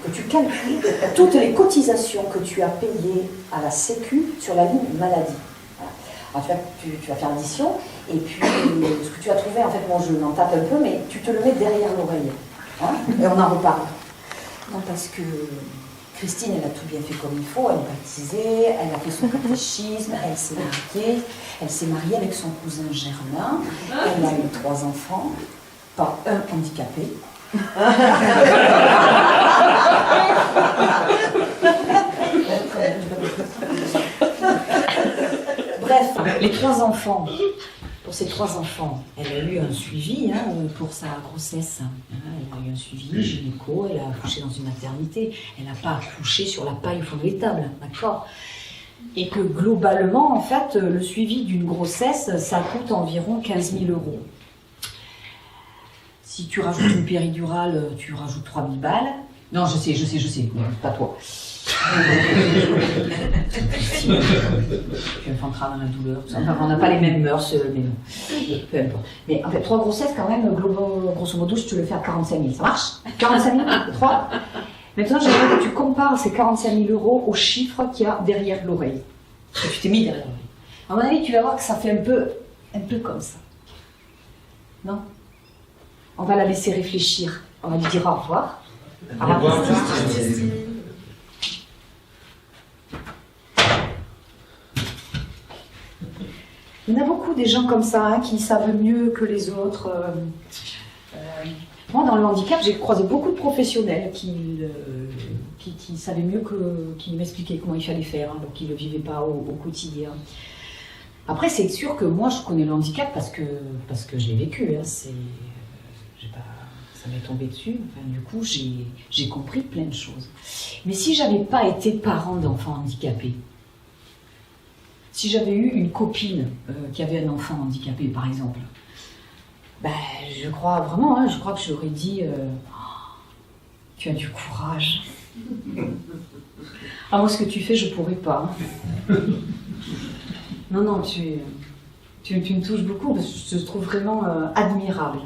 que tu calcules toutes les cotisations que tu as payées à la Sécu sur la ligne maladie. Voilà. Alors tu vas faire l'addition, et puis ce que tu as trouvé, en fait, moi je m'en tape un peu, mais tu te le mets derrière l'oreille. Hein, et on en reparle. Non, parce que Christine, elle a tout bien fait comme il faut, elle est baptisée, elle a fait son catéchisme, elle s'est mariée avec son cousin Germain, elle a eu 3 enfants, pas un handicapé. Bref, les 3 enfants. Pour ces 3 enfants, elle a eu un suivi pour sa grossesse. Elle a eu un suivi gynéco, elle a accouché dans une maternité. Elle n'a pas accouché sur la paille au fond de l'étable, d'accord? Et que globalement, en fait, le suivi d'une grossesse, ça coûte environ 15 000 €. Si tu rajoutes une péridurale, tu rajoutes 3 000 balles. Non, je sais, pas toi. Tu infanteras dans la douleur. Enfin, on n'a pas les mêmes mœurs, mais non. Peu importe. Mais en fait, 3 grossesses, quand même, grosso modo, je te le fais à 45 000. Ça marche? 45 000, 3. Maintenant, j'aimerais que tu compares ces 45 000 € aux chiffres qu'il y a derrière l'oreille. Que tu t'es mis derrière l'oreille. À mon avis, tu vas voir que ça fait un peu comme ça. Non? On va la laisser réfléchir. On va lui dire au revoir. Au revoir. Il y en a beaucoup des gens comme ça qui savent mieux que les autres. Moi, dans le handicap, j'ai croisé beaucoup de professionnels qui savaient mieux qui m'expliquaient comment il fallait faire, donc qui ne le vivaient pas au quotidien. Après, c'est sûr que moi, je connais le handicap parce que je l'ai vécu. Ça m'est tombé dessus. Enfin, du coup, j'ai compris plein de choses. Mais si j'avais pas été parent d'enfants handicapés, si j'avais eu une copine qui avait un enfant handicapé, par exemple, je crois vraiment, je crois que j'aurais dit tu as du courage. Ah, moi, ce que tu fais, je pourrais pas. Non, tu me touches beaucoup, parce que je te trouve vraiment admirable.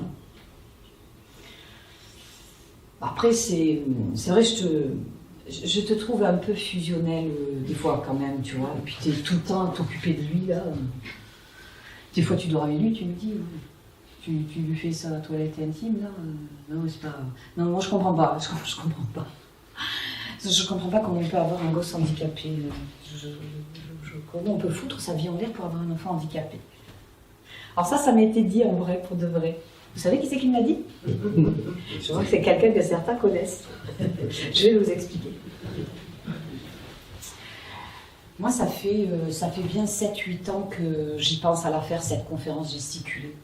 Après, c'est vrai, je te trouve un peu fusionnel des fois quand même, tu vois. Et puis tu es tout le temps à t'occuper de lui, là. Des fois tu dors avec lui, tu me dis, tu lui fais ça à la toilette intime, là. Non, c'est pas... Non, moi je comprends pas, je comprends pas. Je comprends pas comment on peut avoir un gosse handicapé. Comment on peut foutre sa vie en l'air pour avoir un enfant handicapé. Alors ça m'a été dit en vrai, pour de vrai. Vous savez qui c'est qui me l'a dit? Je vois que c'est quelqu'un que certains connaissent. Je vais vous expliquer. Moi, ça fait bien 7-8 ans que j'y pense à la faire, cette conférence gesticulée.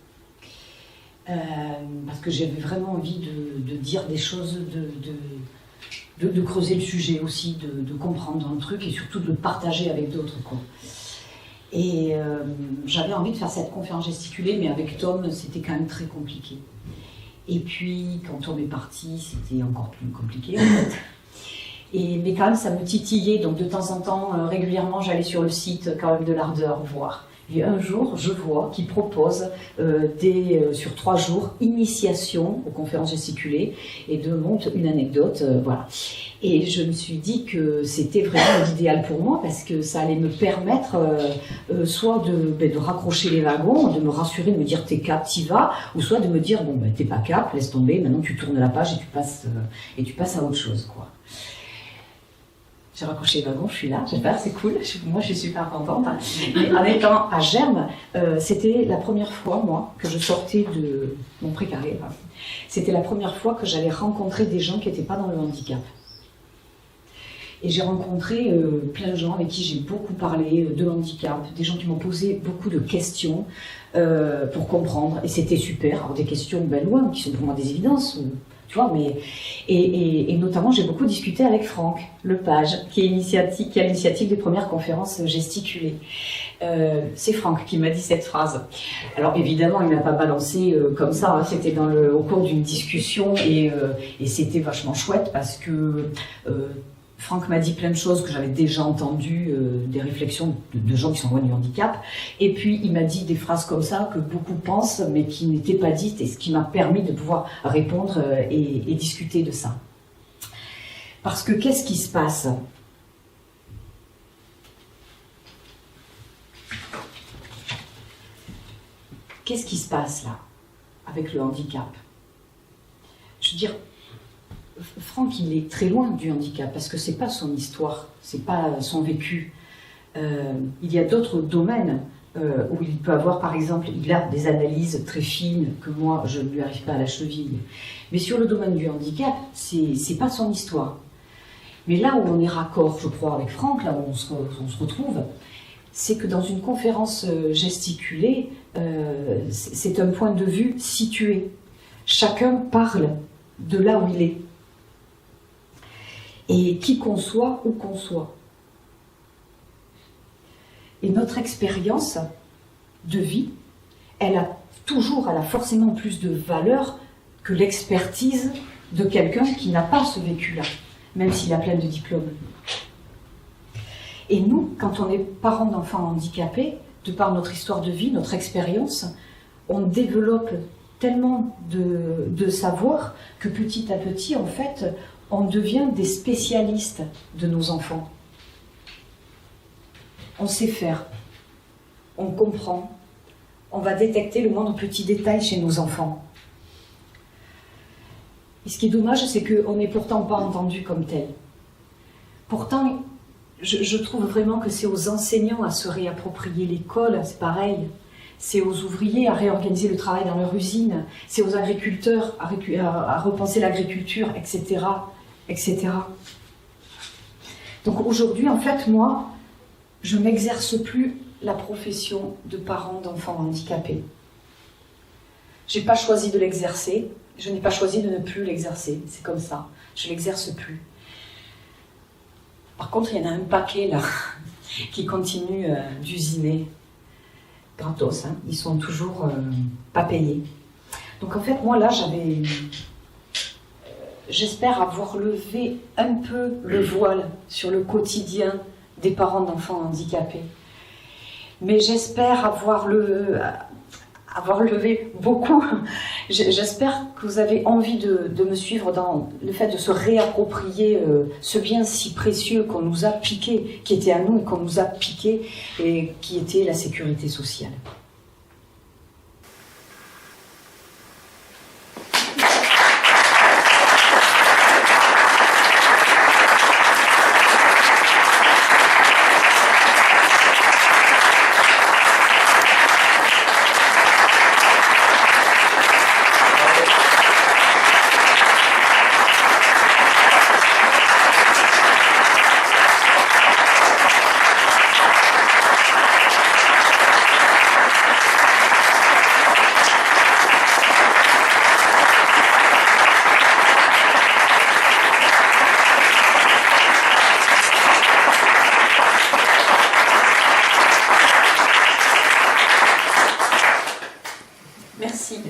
Parce que j'avais vraiment envie de dire des choses, de creuser le sujet aussi, de comprendre un truc et surtout de le partager avec d'autres, quoi. Et j'avais envie de faire cette conférence gesticulée, mais avec Tom, c'était quand même très compliqué. Et puis, quand Tom est parti, c'était encore plus compliqué, en fait. Mais quand même, ça me titillait. Donc, de temps en temps, régulièrement, j'allais sur le site, quand même, de l'Ardeur, voir. Et un jour, je vois qu'ils proposent sur 3 jours, initiation aux conférences gesticulées, et montent une anecdote, voilà. Et je me suis dit que c'était vraiment l'idéal pour moi, parce que ça allait me permettre soit de raccrocher les wagons, de me rassurer, de me dire t'es cap, t'y vas, ou soit de me dire bon t'es pas cap, laisse tomber, maintenant tu tournes la page et tu passes à autre chose, quoi. J'ai raccroché les wagons, je suis là, j'espère, c'est cool, moi je suis super contente. Mais en étant à Germes, c'était la première fois, moi, que je sortais de mon précaré. C'était la première fois que j'allais rencontrer des gens qui n'étaient pas dans le handicap. Et j'ai rencontré plein de gens avec qui j'ai beaucoup parlé de handicap, des gens qui m'ont posé beaucoup de questions pour comprendre, et c'était super. Alors des questions loin, qui sont pour moi des évidences, tu vois, mais... Et notamment, j'ai beaucoup discuté avec Franck Lepage, qui a l'initiative des premières conférences gesticulées. C'est Franck qui m'a dit cette phrase. Alors évidemment, il ne m'a pas balancé comme ça, hein. C'était au cours d'une discussion, et c'était vachement chouette, parce que... Franck m'a dit plein de choses que j'avais déjà entendues, des réflexions de gens qui sont loin du handicap. Et puis, il m'a dit des phrases comme ça que beaucoup pensent, mais qui n'étaient pas dites, et ce qui m'a permis de pouvoir répondre et discuter de ça. Parce que qu'est-ce qui se passe? Qu'est-ce qui se passe là, avec le handicap? Je veux dire, Franck, il est très loin du handicap, parce que c'est pas son histoire, c'est pas son vécu. Il y a d'autres domaines où il peut avoir, par exemple, il a des analyses très fines que moi, je ne lui arrive pas à la cheville. Mais sur le domaine du handicap, c'est pas son histoire. Mais là où on est raccord, je crois, avec Franck, là où on se retrouve, c'est que dans une conférence gesticulée, c'est un point de vue situé. Chacun parle de là où il est. Et qui qu'on soit, où qu'on soit. Et notre expérience de vie, elle a forcément plus de valeur que l'expertise de quelqu'un qui n'a pas ce vécu-là, même s'il a plein de diplômes. Et nous, quand on est parents d'enfants handicapés, de par notre histoire de vie, notre expérience, on développe tellement de savoir que petit à petit, en fait, on devient des spécialistes de nos enfants. On sait faire, on comprend, on va détecter le moindre petit détail chez nos enfants. Et ce qui est dommage, c'est qu'on n'est pourtant pas entendu comme tel. Pourtant, je trouve vraiment que c'est aux enseignants à se réapproprier l'école, c'est pareil. C'est aux ouvriers à réorganiser le travail dans leur usine. C'est aux agriculteurs à repenser l'agriculture, etc., etc. Donc aujourd'hui, en fait, moi, je n'exerce plus la profession de parent d'enfants handicapés. Je n'ai pas choisi de l'exercer, je n'ai pas choisi de ne plus l'exercer, c'est comme ça, je ne l'exerce plus. Par contre, il y en a un paquet là, qui continue d'usiner, gratos, hein. Ils sont toujours pas payés. Donc en fait, moi là, j'espère avoir levé un peu le voile sur le quotidien des parents d'enfants handicapés. Mais j'espère avoir levé beaucoup. J'espère que vous avez envie de me suivre dans le fait de se réapproprier ce bien si précieux qu'on nous a piqué, qui était à nous et qu'on nous a piqué, et qui était la sécurité sociale. Merci.